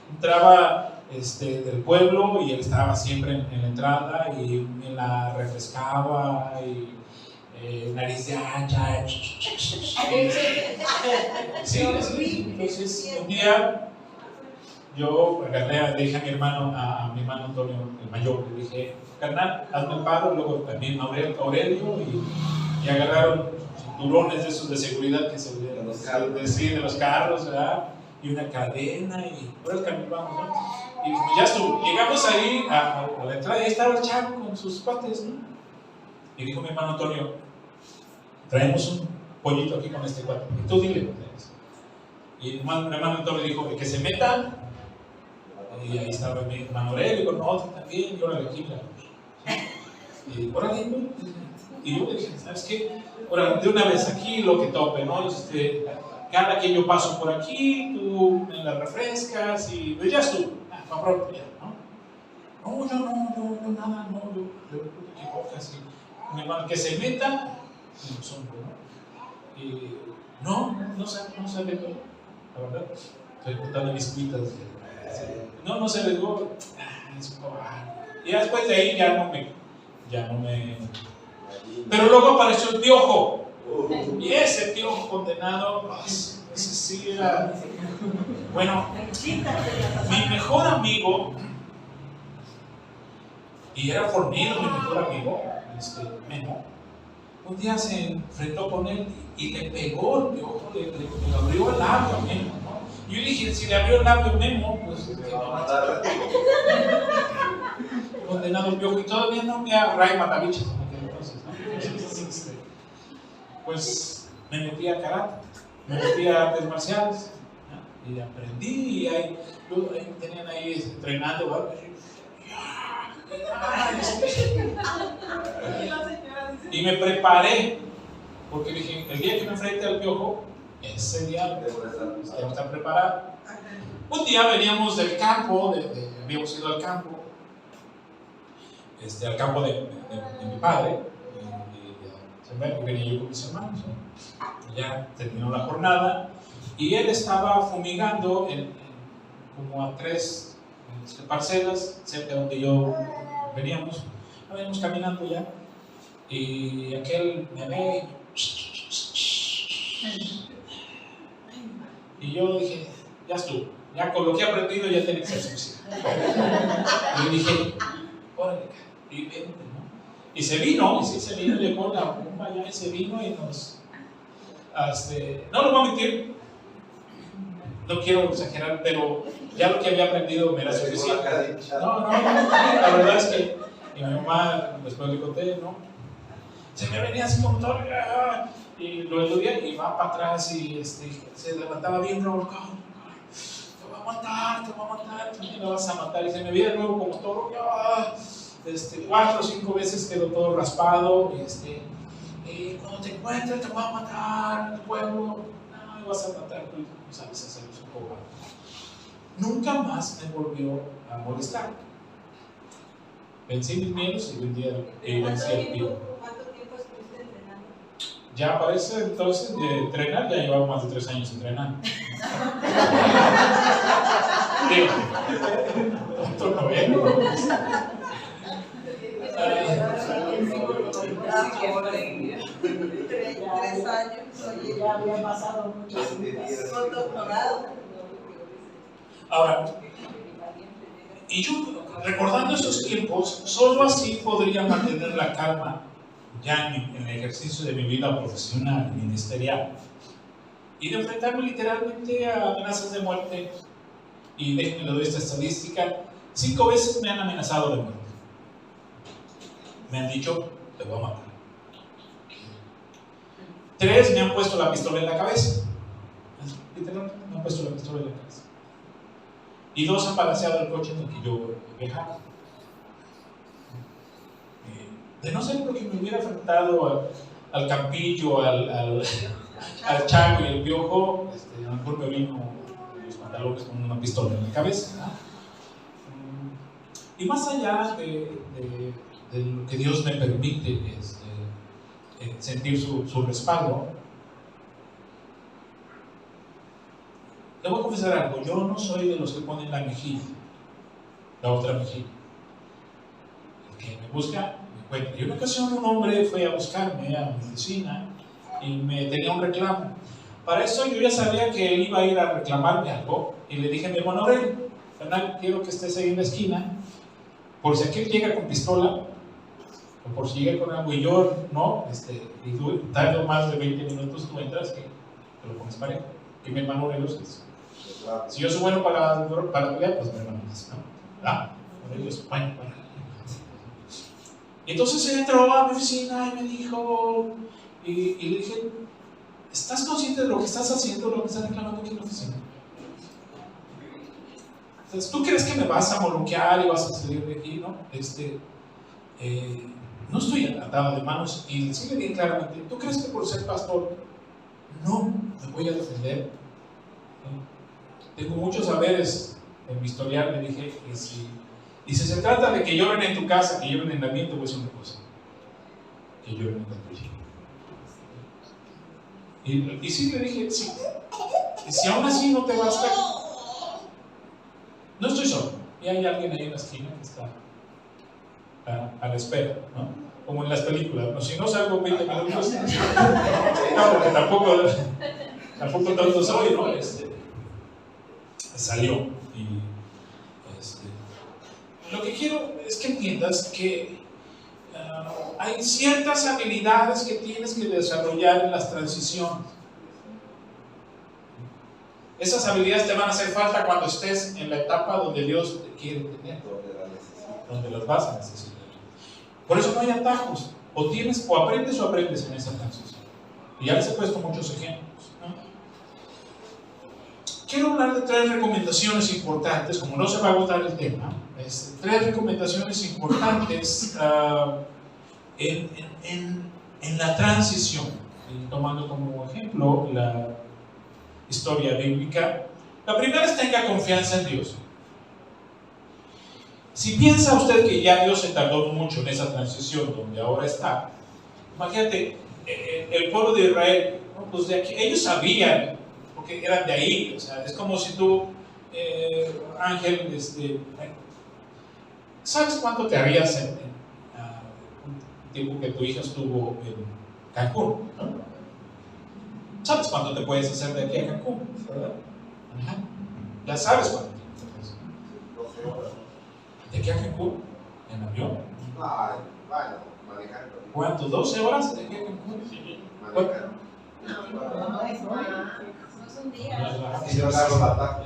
entraba del pueblo y él estaba siempre en la entrada y me la refrescaba y nariz de ancha. Sí, entonces un día yo agarré, le dije a mi hermano Antonio, el mayor, le dije, carnal, hazme el paro, luego también Aurelio y agarraron cinturones de esos de seguridad que se de los carros, ¿verdad? Y una cadena y por el camino vamos, ¿no? Y pues ya estuvo. Llegamos ahí a la entrada y ahí estaba el chavo con sus cuates, ¿no? Y dijo mi hermano Antonio, traemos un pollito aquí con este cuate. Y tú dile, y mi hermano Antonio dijo, que se metan. Y ahí estaba mi hermano Aurelio con otro también, y ahora le quita. Y órale, ¿no? Y yo le dije, ¿sabes qué? Ahora, de una vez aquí lo que tope, ¿no? Cada que yo paso por aquí, tú me la refrescas y pues ya estuvo. Para pronto ya, ¿no? No, nada, no, yo te equivocas. Mi hermano, que se meta en los hombros, ¿no? Y no sabe, la verdad. Estoy contando mis cuitas. No se les digo, y después de ahí ya no me. Pero luego apareció el piojo. Y ese piojo condenado, ese sí era. Bueno, mi mejor amigo, y era fornido mi mejor amigo, Memo, un día se enfrentó con él y le pegó el piojo, le abrió el labio a Memo, ¿no? Yo dije, si le abrió el labio a Memo, pues condenado el piojo, y todavía no me Ray Mataviches en aquel entonces, ¿no? Entonces, pues me metí a karate, me metí a artes marciales, ¿no? Y aprendí, y ahí tenían ahí entrenando, ¿no? Y me preparé, porque dije, el día que me enfrente al piojo, ese día tengo que estar preparado. Un día veníamos del campo, habíamos ido al campo de mi padre, y venía yo con mis hermanos, ¿no? Ya terminó la jornada, y él estaba fumigando como a 3 parcelas cerca de donde yo veníamos caminando ya, y aquel me ve y yo dije, ya estuvo, ya con lo que he aprendido ya tiene que ser suficiente. Y dije, órale, y vente, ¿no? Y se vino, llegó la bomba ya y se vino y nos, no lo voy a mentir, no quiero exagerar, pero ya lo que había aprendido me era suficiente. No, la verdad es que mi mamá, después le conté, ¿no? Se me venía así como todo, y lo eludía y va para atrás y se levantaba bien revolcado. Te voy a matar, también lo vas a matar. Y se me viene de nuevo como toro, 4 o 5 veces quedó todo raspado. Cuando te encuentre te voy a matar en el pueblo. No, me vas a matar, tú no sabes hacer eso, pobre. Nunca más me volvió a molestar. Vencí mis miedos y vencí el pío. ¿Cuánto tiempo estuviste entrenando? Ya para ese entonces de entrenar, ya llevaba más de 3 años entrenando. Digo, otro noveno. Tres años, oye, Ya había pasado muchas vidas. con doctorado. Ahora, y yo recordando esos tiempos, solo así podría mantener la calma ya en el ejercicio de mi vida profesional y ministerial, y de enfrentarme literalmente a amenazas de muerte Y déjenme le doy esta estadística: 5 veces me han amenazado de muerte. Me han dicho, te voy a matar. 3 me han puesto la pistola en la cabeza. Literalmente me han puesto la pistola en la cabeza. Y 2 han balanceado el coche en el que yo viajaba. De no ser porque me hubiera enfrentado al campillo, al chango y el piojo, a lo mejor me vino los pantalones con una pistola en la cabeza, ¿no? Y más allá de lo que Dios me permite sentir su respaldo, le voy a confesar algo: yo no soy de los que ponen la mejilla, la otra mejilla. El que me busca, me encuentra. Y una ocasión un hombre fue a buscarme a mi oficina y me tenía un reclamo. Para eso yo ya sabía que él iba a ir a reclamarme algo, y le dije a mi hermano Aurelio: Fernando, quiero que estés ahí en la esquina, por si aquel llega con pistola, o por si llega con algo y yo no, y tú tardo más de 20 minutos, tú entras y te lo pones parejo. Y mi hermano Aurelio se dice: si yo soy bueno para pelear, pues mi hermano dice, ¿no? ¿Ah? Aurelio es bueno para. Y entonces él entró a mi oficina y me dijo, y le dije: ¿estás consciente de lo que estás haciendo, lo que estás reclamando aquí en la oficina? Entonces, ¿tú crees que me vas a moloquear y vas a salir de aquí? No, no estoy atado de manos. Y sí le dije claramente: ¿tú crees que por ser pastor no me voy a defender? Tengo muchos saberes en mi historial. Le dije que si se trata de que lloren en tu casa, que lloren en la mía, te voy a decir una cosa: que lloren en la tuya. Y sí le dije: sí. Y si aún así no te basta, no estoy solo. Y hay alguien ahí en la esquina que está a la espera, ¿no? Como en las películas, ¿no? Si no salgo 20 minutos, no, porque tampoco tanto soy, ¿no? Salió. Y lo que quiero es que entiendas que hay ciertas habilidades que tienes que desarrollar en las transiciones. Esas habilidades te van a hacer falta cuando estés en la etapa donde Dios te quiere tener, donde las vas a necesitar. Por eso no hay atajos: o aprendes o aprendes en esa transición. Y ya les he puesto muchos ejemplos, ¿no? Quiero hablar de 3 recomendaciones importantes. Como no se va a agotar el tema, 3 recomendaciones importantes en la transición, y tomando como ejemplo la historia bíblica. La primera es: tenga confianza en Dios. Si piensa usted que ya Dios se tardó mucho en esa transición donde ahora está, imagínate, el pueblo de Israel, ¿no? Pues de aquí, ellos sabían, porque eran de ahí. O sea, es como si tú, Ángel, ¿sabes cuánto te harías en un tiempo que tu hija estuvo en Cancún, ¿no? ¿Sabes cuánto te puedes hacer de aquí a Cancún? ¿Verdad? Ajá. Ya sabes cuánto. 12 horas. ¿De aquí a Cancún? ¿En avión? Ay, bueno, manejando. ¿Cuánto? ¿12 horas de aquí a Cancún? Manejando. No es más. No es un día. Y yo agarro la taca.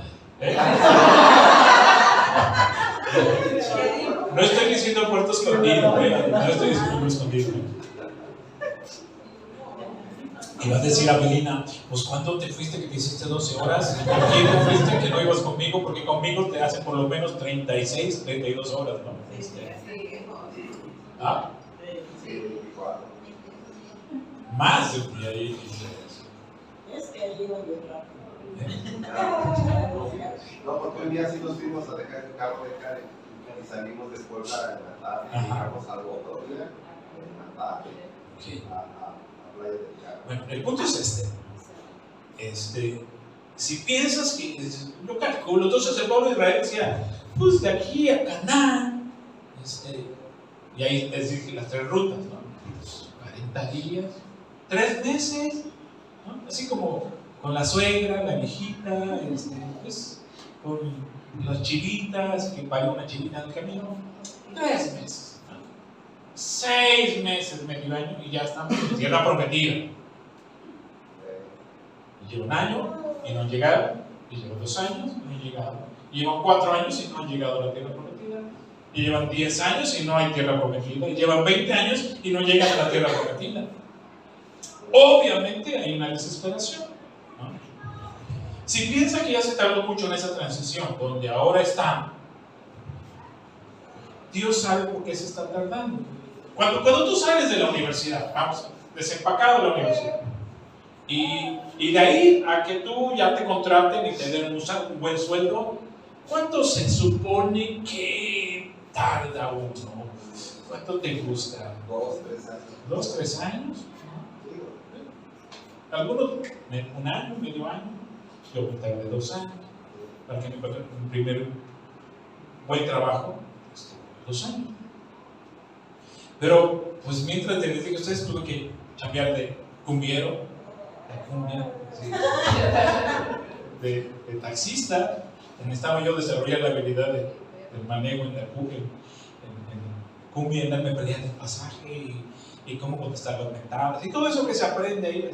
No estoy diciendo Puerto Escondido, no estoy diciendo Puerto Escondido. Y vas a decir a Belina: pues ¿cuánto te fuiste que te hiciste 12 horas? ¿Con quién te fuiste que no ibas conmigo? Porque conmigo te hace por lo menos 36, 32 horas, ¿no? ¿Ah? Sí, 24. Más de un día ahí. Es que allí no hay No, porque un día sí nos fuimos a dejar el carro de Karen y salimos después para en la tarde y llegamos al otro día en la tarde a Playa del Carmen. Bueno, el punto es si piensas que, yo calculo, entonces el pueblo de Israel decía: pues de aquí a Canaán, y ahí les dije las 3 rutas, ¿no? Pues 40 días, 3 meses, ¿no? Así como con la suegra, la viejita, pues, con las chivitas, que parió una chivita en el camino. 3 meses, ¿no? 6 meses, medio año, y ya estamos en tierra prometida. Y lleva 1 año y no han llegado, y lleva 2 años y no han llegado, Llevan 4 años y no han llegado a la tierra prometida. Y llevan 10 años y no hay tierra prometida. Y llevan 20 años y no llegan a la tierra prometida. Obviamente hay una desesperación, ¿no? Si piensa que ya se tardó mucho en esa transición, donde ahora está, Dios sabe por qué se está tardando. Cuando tú sales de la universidad, vamos, desempacado de la universidad, y de ahí a que tú ya te contraten y te den un buen sueldo, ¿cuánto se supone que tarda uno? ¿Cuánto te gusta? 2, 3 años. 2, 3 años. Algunos, un año, medio año. Yo me tardé 2 años para que me encuentre un primer buen trabajo. 2 años. Pero, pues mientras les digo a ustedes, tuve que cambiar de cumbiero, de cumbia, sí, de taxista. Necesitaba yo desarrollar la habilidad del manejo en la cumbia, en cumbia, andarme peleando el pasaje y cómo contestar las mentadas y todo eso que se aprende ahí,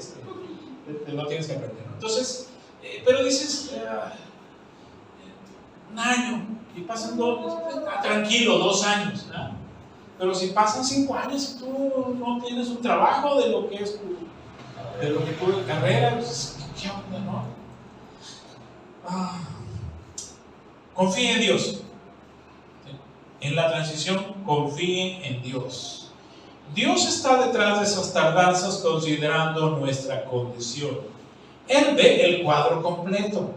lo tienes que aprender. Entonces, pero dices, un año y pasan 2, tranquilo, 2 años, ¿no? Pero si pasan 5 años y tú no tienes un trabajo de lo que es tu carrera, pues, ¿qué onda, no? Confíe en Dios. En la transición, confíe en Dios. Dios está detrás de esas tardanzas considerando nuestra condición. Él ve el cuadro completo.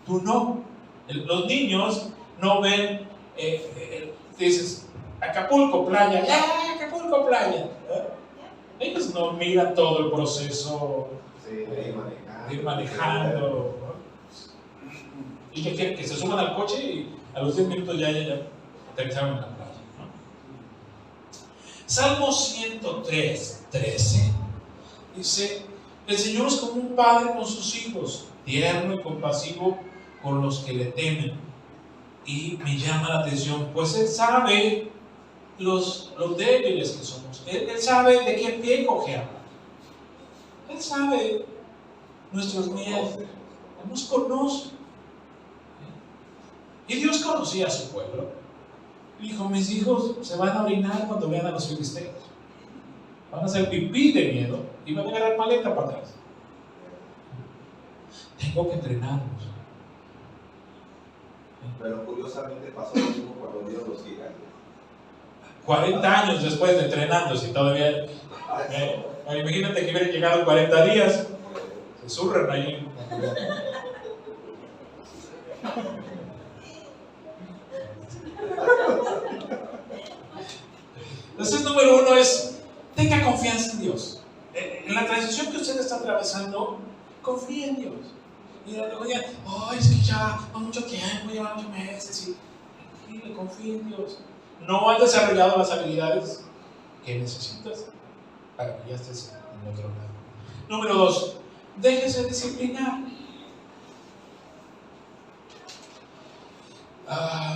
Tú no. Los niños no ven, dices, Acapulco, playa, ya, Acapulco, playa. Ellos no miran todo el proceso de ir manejando. ¿Y qué quieren? Que se suban al coche y a los 10 minutos ya aterrizaron en la playa, ¿no? Salmo 103, 13 dice: el Señor es como un padre con sus hijos, tierno y compasivo con los que le temen. Y me llama la atención, pues Él sabe los débiles que somos. Él sabe de qué pie cojeamos. Él sabe nuestros miedos. Él nos conoce. Y Dios conocía a su pueblo. Dijo: mis hijos se van a orinar cuando vean a los filisteos. Van a hacer pipí de miedo y van a agarrar maleta para atrás. Tengo que entrenarlos. Pero curiosamente pasó lo mismo cuando Dios los gigantes. 40 años después de entrenándose y todavía. Imagínate que hubieran llegado 40 días. Se zurran ahí. Entonces, número 1 es: tenga confianza en Dios. En la transición que usted está atravesando, confíe en Dios. Y luego digan: oh, es que ya va mucho tiempo, lleva 8 meses. Y tranquilo, confíe en Dios. No has desarrollado las habilidades que necesitas para que ya estés en otro lado. Número 2, déjese disciplinar.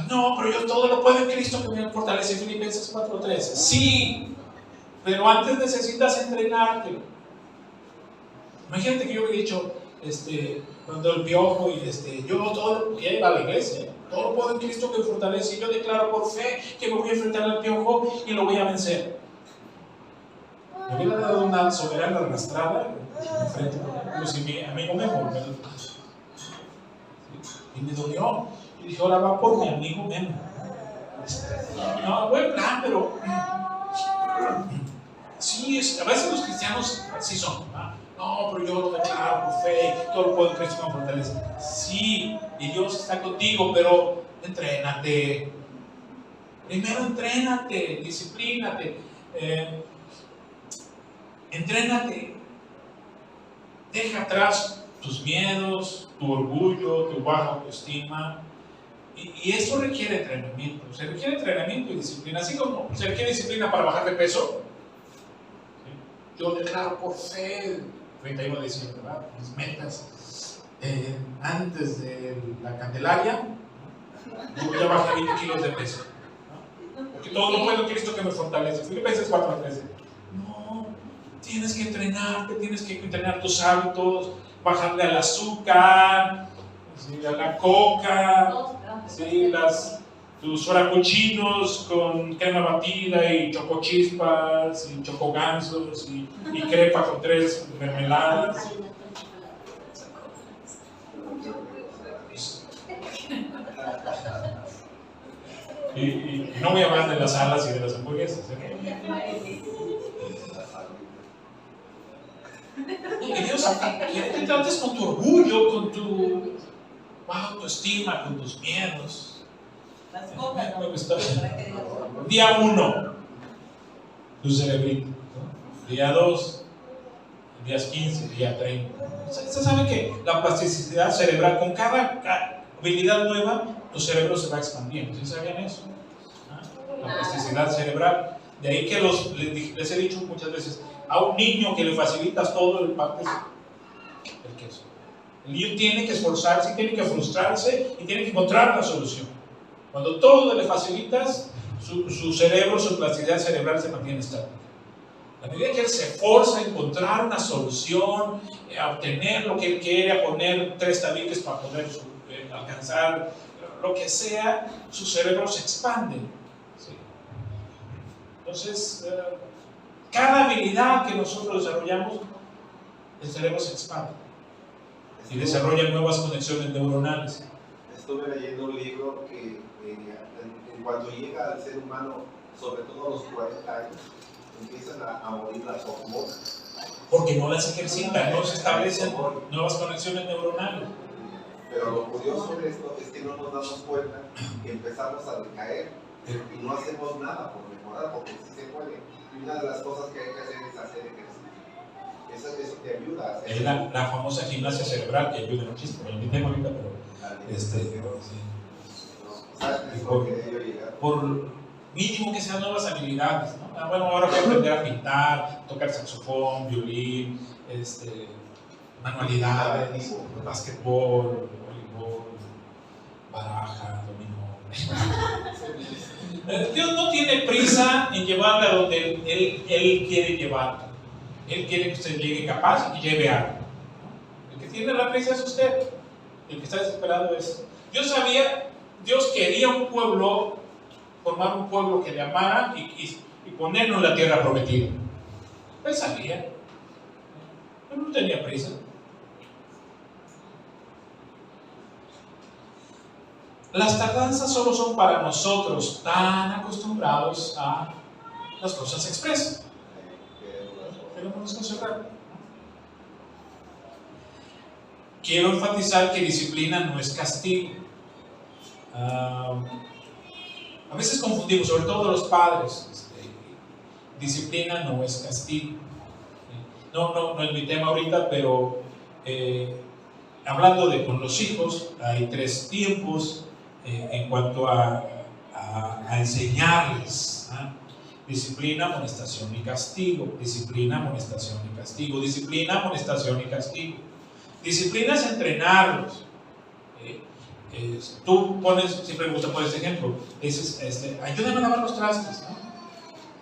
No, pero yo todo lo puedo en Cristo que me fortalece. Filipenses 4:13. Sí, pero antes necesitas entrenarte. Imagínate que yo hubiera dicho, cuando el piojo y yo todo, que iba a la iglesia, todo lo puedo en Cristo que me fortalece. Y yo declaro por fe que me voy a enfrentar al piojo y lo voy a vencer. Me hubiera dado una soberana arrastrada enfrente, como si mi amigo Memo y me dolió. Y dije: ahora va por mi amigo Memo. No, buen plan, pero sí, a veces los cristianos así son, ¿no? No, pero yo lo declaro por fe, todo lo puedo en Cristo que me fortalece. Sí, y Dios está contigo, pero entrénate. Primero entrénate, disciplínate. Entrénate. Deja atrás tus miedos, tu orgullo, tu baja autoestima. Y eso requiere entrenamiento. Se requiere entrenamiento y disciplina. Así como se requiere disciplina para bajar de peso. Yo declaro por fe, 31 de diciembre, ¿verdad? Mis metas. Antes de la Candelaria, yo ya bajé 20 kilos de peso. ¿No? Porque todo lo puedo en Cristo que me fortalece. Filipenses 4:13. No, tienes que entrenarte, tienes que entrenar tus hábitos, bajarle al azúcar, Sí, la coca, sí, tus frappuccinos con crema batida y chocochispas y chocogansos y crepa con 3 mermeladas. Y no voy a hablar de las alas y de las hamburguesas. Y Dios quiere que te trates con tu orgullo, con tu autoestima, con tus miedos. Día 1, tu cerebrito. Día 2, días 15, día 30. Usted sabe que la plasticidad cerebral, con cada habilidad nueva, tu cerebro se va expandiendo. ¿Sí sabían eso? La plasticidad cerebral. De ahí que les he dicho muchas veces, a un niño que le facilitas todo, el parte el queso. El niño tiene que esforzarse, tiene que frustrarse y tiene que encontrar la solución. Cuando todo le facilitas, su cerebro, su plasticidad cerebral se mantiene estática. A medida que él se esfuerza a encontrar una solución, a obtener lo que él quiere, a poner 3 tabiques para poder alcanzar lo que sea, su cerebro se expande. ¿Sí? Entonces, cada habilidad que nosotros desarrollamos, el cerebro se expande y desarrolla nuevas conexiones neuronales. Estuve leyendo un libro que en cuanto llega al ser humano, sobre todo a los 40 años, empiezan a morir las hormonas. Porque no las ejercitan, no se establecen nuevas conexiones neuronales. Pero lo curioso de esto es que no nos damos cuenta que empezamos a decaer y no hacemos nada por mejorar, porque sí se puede. Y una de las cosas que hay que hacer es hacer ejercicio. Eso te ayuda a hacer. Es la famosa gimnasia cerebral que ayuda muchísimo. Yo ni tengo ahorita, pero sí. Por mínimo que sean nuevas habilidades, ¿no? Bueno, ahora voy a aprender a pintar, tocar saxofón, violín, manualidades, básquetbol, voleibol, baraja, dominó. Dios no tiene prisa en llevarle a donde Él quiere llevarle. Él quiere que usted llegue capaz y que lleve algo. El que tiene la prisa es usted. El que está desesperado es. Dios quería un pueblo, formar un pueblo que le amara y ponerlo en la tierra prometida. Él sabía. Él no tenía prisa. Las tardanzas solo son para nosotros tan acostumbrados a las cosas expresas. Queremos las cosas rápidas. Quiero enfatizar que disciplina no es castigo. A veces confundimos, sobre todo los padres. Disciplina no es castigo. No es mi tema ahorita, pero hablando con los hijos, hay 3 tiempos en cuanto a enseñarles. Disciplina, amonestación y castigo. Disciplina, amonestación y castigo. Disciplina, amonestación y castigo. Disciplina es entrenarlos. Tú siempre me gusta poner este ejemplo. Dices, ayúdame a lavar los trastes.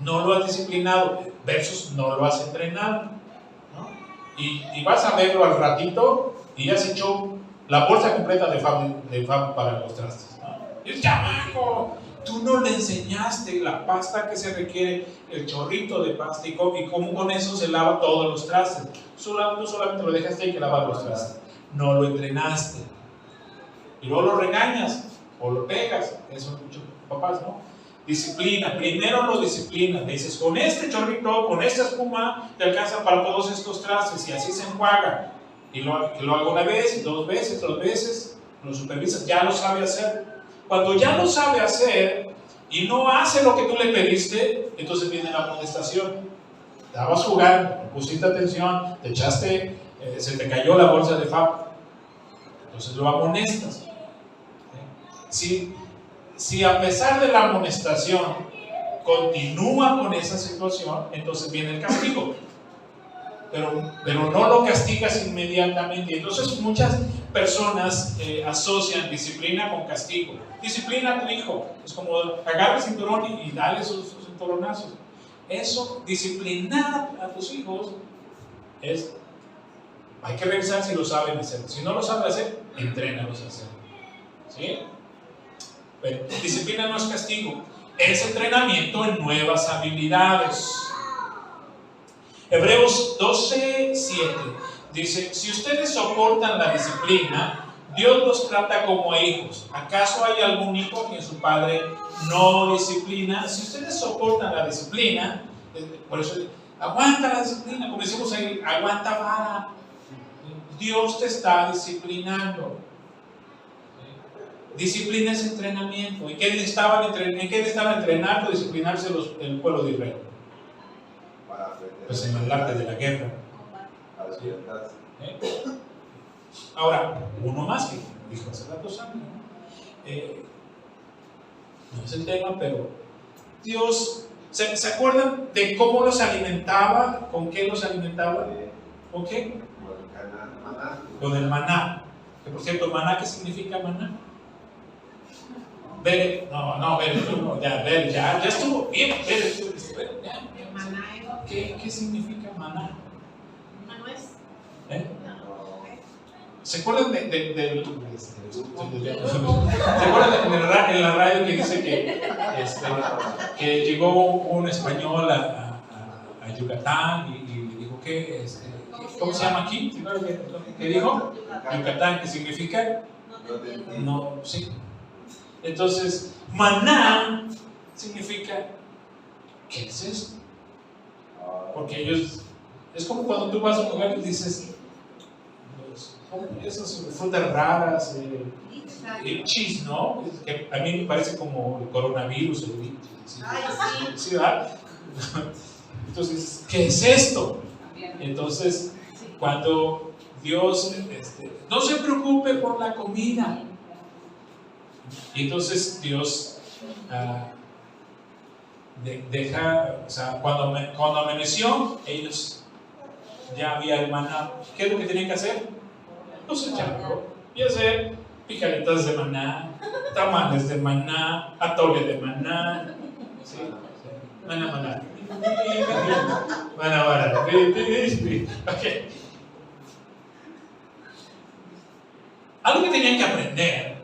No lo has disciplinado, versus no lo has entrenado. ¿No? Y vas a verlo al ratito y ya has hecho la bolsa completa de fab para los trastes. ¿No? Y el chamaco, tú no le enseñaste la pasta que se requiere, el chorrito de pasta y cómo con eso se lava todos los trastes. Tú solamente lo dejaste y que lavar los trastes. No lo entrenaste. Y luego lo regañas o lo pegas. Eso son muchos papás, ¿no? Disciplina. Primero lo disciplinas. Dices, con este chorrito, con esta espuma, te alcanza para todos estos trastes y así se enjuaga. Y lo hago una vez, 2 veces, 3 veces. Lo supervisas. Ya lo sabe hacer. Cuando ya lo sabe hacer y no hace lo que tú le pediste, entonces viene la amonestación. Estabas jugando, no pusiste atención, te echaste, se te cayó la bolsa de fab. Entonces lo amonestas. Si a pesar de la amonestación continúa con esa situación, entonces viene el castigo. Pero no lo castigas inmediatamente. Entonces muchas personas asocian disciplina con castigo. Disciplina a tu hijo. Es como agarra el cinturón y dale sus cinturonazos. Eso, disciplinar a tus hijos, es hay que revisar si lo saben hacer. Si no lo saben hacer, entrénalos a hacerlo. ¿Sí? Pero disciplina no es castigo, es entrenamiento en nuevas habilidades. Hebreos 12:7 dice: si ustedes soportan la disciplina, Dios los trata como hijos. ¿Acaso hay algún hijo a quien su padre no disciplina? Si ustedes soportan la disciplina, por eso aguanta la disciplina, como decimos ahí, aguanta vara. Dios te está disciplinando. Disciplina es entrenamiento. ¿En qué necesitaba entrenando, disciplinarse el pueblo de Israel? Pues en el arte de la guerra. Ahora, uno más que dijo hace rato Sandra, no es el tema, pero Dios, ¿se acuerdan de cómo los alimentaba? ¿Con qué los alimentaba? ¿Con qué? Con el maná. Que por cierto, maná, ¿qué significa maná? Ya estuvo bien. ¿Qué significa maná? ¿Se acuerdan ¿se acuerdan en la radio que dice que llegó un español a Yucatán y le dijo que ¿cómo se llama aquí? ¿Qué dijo? Yucatán, ¿qué significa? No, sí. Entonces, maná significa, ¿qué es esto? Porque ellos, es como cuando tú vas a un lugar y dices, esas frutas raras, el cheese, ¿no? Que a mí me parece como el coronavirus, el virus. ¿Sí, verdad? Entonces, ¿qué es esto? Entonces, cuando Dios, no se preocupe por la comida. Y entonces Dios deja, o sea, cuando amaneció, ellos ya había el maná. ¿Qué es lo que tenían que hacer? Cosecharlo y hacer pijaritas de maná, tamales de maná, atole de maná, ¿sí? Maná. Okay. Algo que tenían que aprender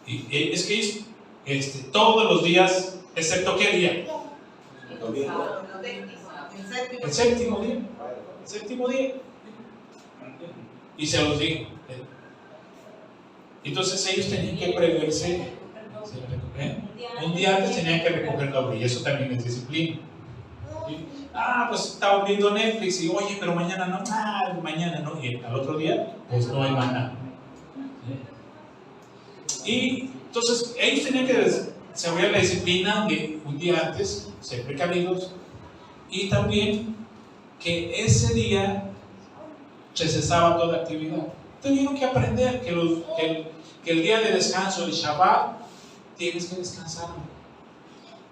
es que ellos, todos los días, excepto ¿qué día? El séptimo día. Y se los digo. Entonces ellos tenían que preverse. Un día antes tenían que recoger doble, y eso también es disciplina. ¿Sí? Pues estaba viendo Netflix y oye, pero mañana no, mañana no, y al otro día, pues no hay maná. ¿Sí? Y entonces ellos tenían que desarrollar la disciplina de un día antes, ser precavidos, y también que ese día se cesaba toda actividad. Tuvieron que aprender que el día de descanso, el Shabbat, tienes que descansar.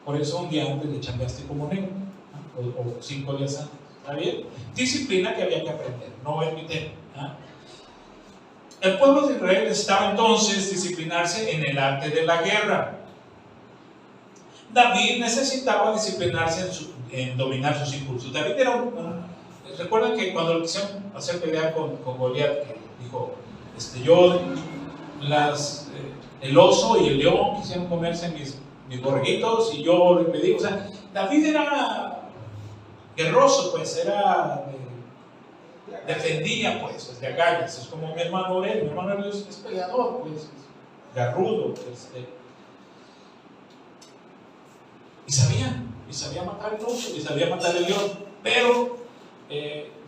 Por eso un día antes le chambeaste como negro, ¿no? o 5 días antes. ¿Está bien? Disciplina que había que aprender, no es mi tema. El pueblo de Israel necesitaba entonces disciplinarse en el arte de la guerra. David necesitaba disciplinarse en dominar sus impulsos. David era recuerdan que cuando lo quisieron hacer pelear con Goliat, que dijo, el oso y el león quisieron comerse mis borreguitos y yo le pedí, o sea, David era guerroso, pues, defendía, pues, de agallas. Es como mi hermano Aurelio. Mi hermano Aurelio es peleador, pues, garrudo, y sabía matar el oso, y sabía matar el león, pero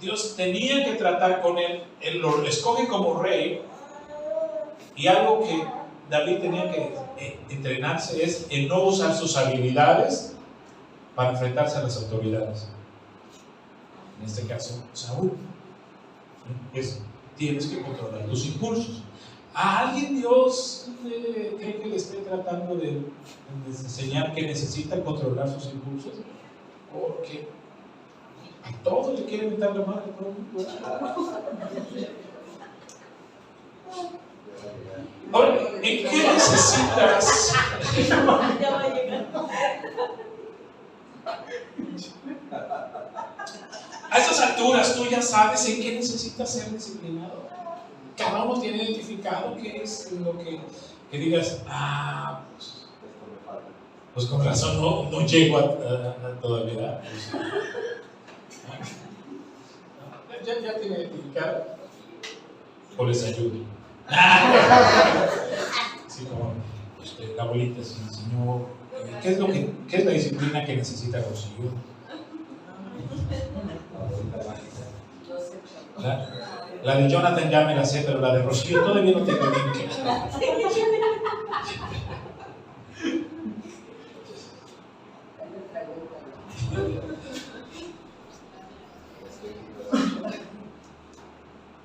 Dios tenía que tratar con él. Él lo escoge como rey, y algo que David tenía que entrenarse es en no usar sus habilidades para enfrentarse a las autoridades. En este caso, Saúl. Tienes que controlar tus impulsos. ¿A alguien Dios cree que le esté tratando de enseñar que necesita controlar sus impulsos? Porque a todos le quieren meter la madre. Ahora, ¿en qué necesitas? Ya va a llegar. A estas alturas tú ya sabes en qué necesitas ser disciplinado. Cada uno tiene identificado qué es lo que digas, pues con razón no llego a todavía. Ya tiene identificado. O les ayudo. Sí, como la abuelita, sí, señor, ¿qué es la disciplina que necesita Rocío? La de Jonathan ya me la sé, pero la de Rocío todavía no tengo bien qué.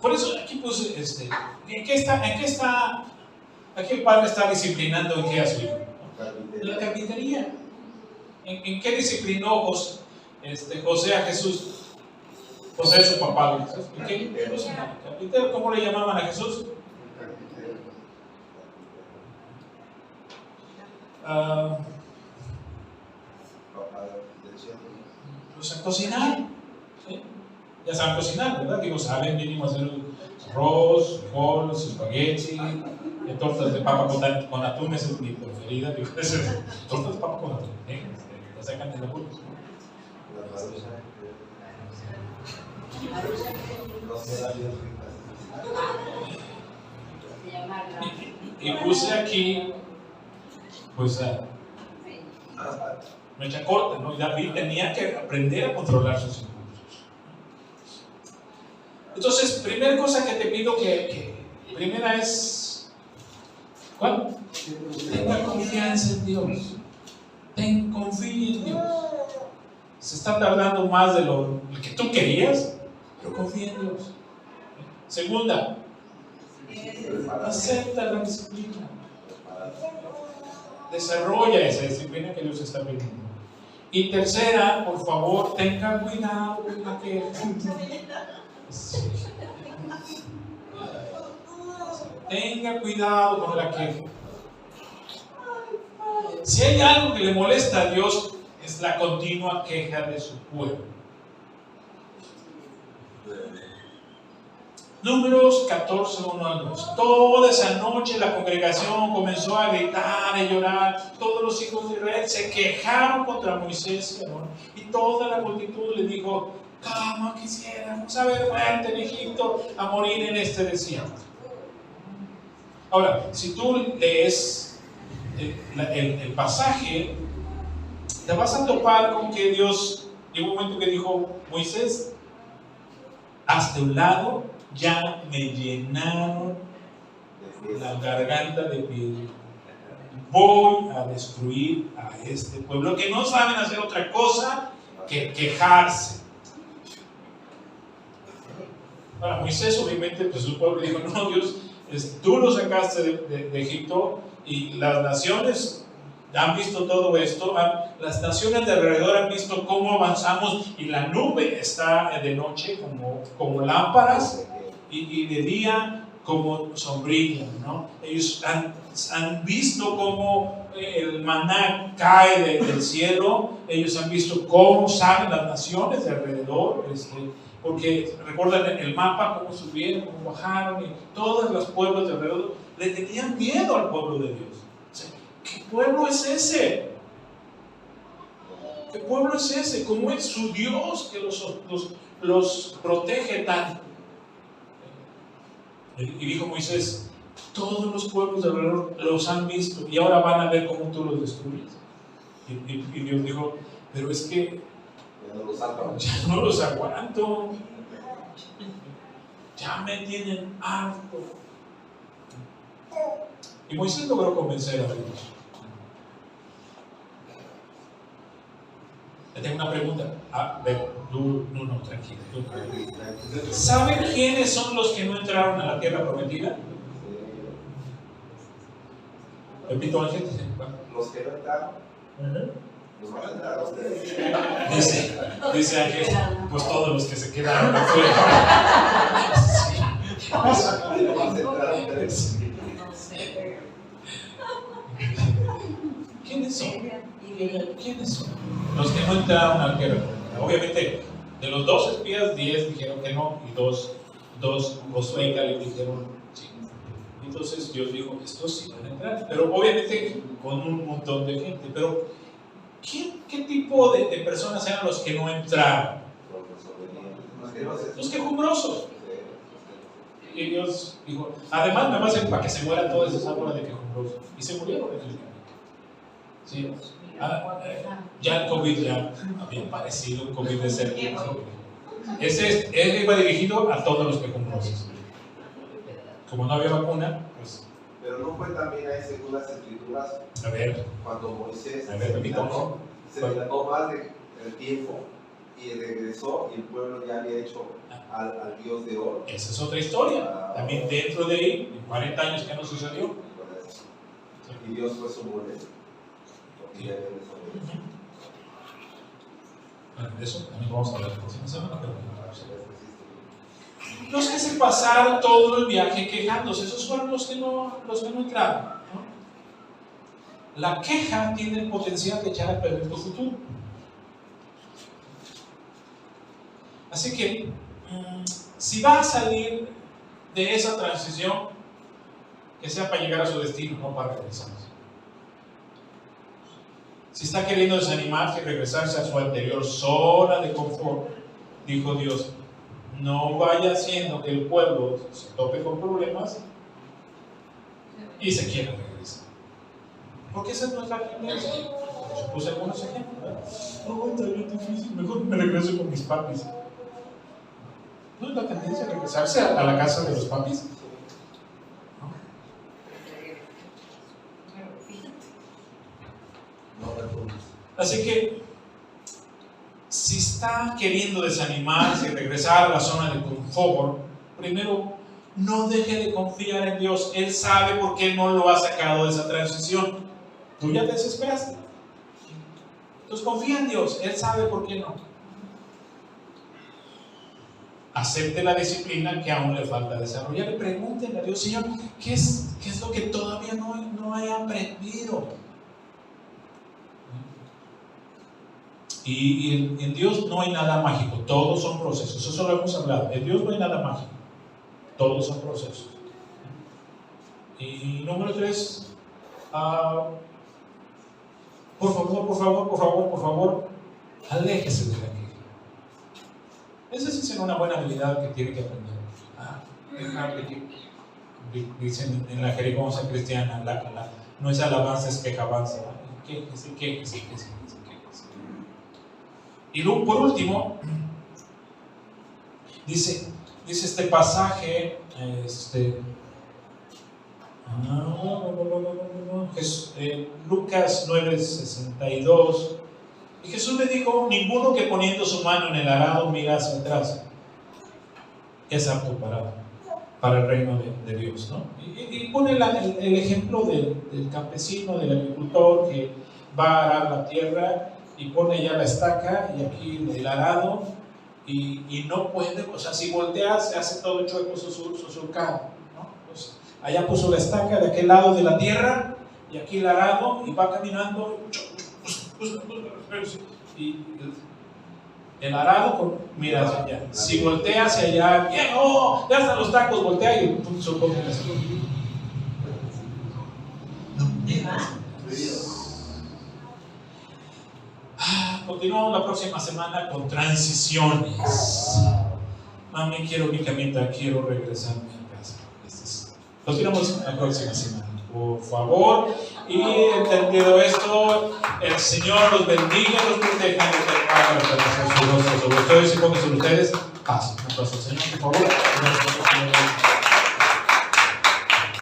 Por eso aquí puse, ¿en qué está? Aquí el padre está disciplinando en qué a su hijo. En la carpintería. ¿En qué disciplinó José a Jesús? José es su papá de Jesús. ¿En qué? ¿Carpintero? ¿Cómo le llamaban a Jesús? Pues a cocinar. ¿Sí? Ya saben cocinar, ¿verdad? Digo, saben mínimo hacer arroz, frijoles, espagueti, tortas de papa con atún, esa es mi preferida. Digo, tortas de papa con atún, la sacan de la pulpa. Y puse aquí, pues, mecha corta, ¿no? David tenía que aprender a controlar sus impulsos. Entonces, primera cosa que te pido primera es, ¿cuál? Tenga confianza en Dios. Confía en Dios. Se está tardando más de lo que tú querías, pero confía en Dios. Segunda, acepta la disciplina. Desarrolla esa disciplina que Dios está pidiendo. Y tercera, por favor, tenga cuidado con la queja. Tenga cuidado con la queja. Si hay algo que le molesta a Dios, es la continua queja de su pueblo. Números 14, 1 al 2. Toda esa noche la congregación comenzó a gritar y llorar. Todos los hijos de Israel se quejaron contra Moisés y Aarón. Y toda la multitud le dijo: ¿cómo quisiéramos haber muerto en Egipto a morir en este desierto? Ahora, si tú lees el pasaje, te vas a topar con que Dios, llegó un momento que dijo: Moisés, hasta un lado, ya me llenaron la garganta de piedra. Voy a destruir a este pueblo que no saben hacer otra cosa que quejarse. Ahora, Moisés, obviamente, pues su pueblo dijo: no, Dios, tú lo sacaste de Egipto, y las naciones han visto todo esto, las naciones de alrededor han visto cómo avanzamos, y la nube está de noche como lámparas, y de día como sombrilla, ¿no? Ellos han visto cómo el maná cae del cielo. Ellos han visto cómo salen las naciones de alrededor, porque recuerdan el mapa, cómo subieron, cómo bajaron, y todos los pueblos de alrededor le tenían miedo al pueblo de Dios. O sea, ¿qué pueblo es ese? ¿Qué pueblo es ese? ¿Cómo es su Dios que los protege tanto? Y dijo Moisés: todos los pueblos de alrededor los han visto, y ahora van a ver cómo tú los destruyes. Y Dios dijo: pero es que ya no los aguanto, ya me tienen harto. Y Moisés logró convencer a Dios. Te tengo una pregunta. No, tranquilo. ¿Saben quiénes son los que no entraron a la tierra prometida? Repito, Ángel. Los que no entraron. Los van a entrar a ustedes. Dice Ángel: pues todos los que se quedaron afuera. ¿Quiénes son? ¿Quiénes son los que no entraron a la tierra prometida? Obviamente, De los 2 espías, 10 dijeron que no, y dos Josué y Caleb dijeron sí. Entonces Dios dijo, estos sí van a entrar, pero obviamente con un montón de gente. Pero ¿qué tipo de personas eran los que no entraron? Los quejumbrosos. Y Dios dijo, además me va a hacer para que se mueran todas esas árboles de quejumbrosos. Y se murieron en el camino. Sí. Ya el COVID ya había parecido un COVID de ser. Ese iba dirigido a todos los quejumbrosos. Como no había vacuna, pues. Pero no fue también ahí según las escrituras. A ver. Cuando Moisés se dilató más del tiempo y regresó y el pueblo ya había hecho al Dios de oro. Esa es otra historia. También dentro de ahí, en 40 años que no sucedió. Y Dios fue su molde. Bueno, de eso también vamos a hablar la próxima semana. Los que se pasaron todo el viaje quejándose, esos fueron los que no entraron, ¿no? La queja tiene el potencial de echar a perder tu futuro. Así que, si va a salir de esa transición, que sea para llegar a su destino, no para regresarse. Si está queriendo desanimarse y regresarse a su anterior zona de confort, dijo Dios, no vaya haciendo que el pueblo se tope con problemas y se quiera regresar. Porque esa es nuestra tendencia. Yo puse algunos ejemplos. No, está bien difícil, mejor me regreso con mis papis. ¿No es la tendencia de regresarse a la casa de los papis? Así que, si está queriendo desanimarse y regresar a la zona de confort, primero, no deje de confiar en Dios. Él sabe por qué no lo ha sacado de esa transición. Tú ya te desesperaste. Entonces confía en Dios. Él sabe por qué no. Acepte la disciplina que aún le falta desarrollar y pregúntenle a Dios, Señor, ¿qué es lo que todavía no he aprendido? Y en Dios no hay nada mágico, todos son procesos, eso lo hemos hablado. En Dios no hay nada mágico, todos son procesos. Y número 3, por favor, aléjese de la queja. Esa sí es una buena habilidad que tiene que aprender. Dicen en la jerigonza cristiana, no es alabanza, es quejabanza. Quéjese. Y luego, por último, dice este pasaje, Lucas 9:62, y Jesús le dijo, ninguno que poniendo su mano en el arado mira hacia atrás es apto para el reino de Dios, ¿no? Y pone el ejemplo del campesino, del agricultor que va a arar la tierra y pone ya la estaca y aquí el arado y no puede, o sea, si voltea se hace todo chueco su surcado, ¿no? Pues allá puso la estaca de aquel lado de la tierra y aquí el arado y va caminando y el arado mira hacia allá. Si voltea hacia allá, ¡oh! Ya están los tacos, voltea y un surco que hace. Continuamos la próxima semana con transiciones. Mami, quiero mi camita, quiero regresarme a casa. Continuamos la próxima semana, por favor. Y entendido esto, el Señor los bendiga, los proteja y los su rostro sobre ustedes y ponga sobre ustedes paz. Un aplauso al Señor, por favor.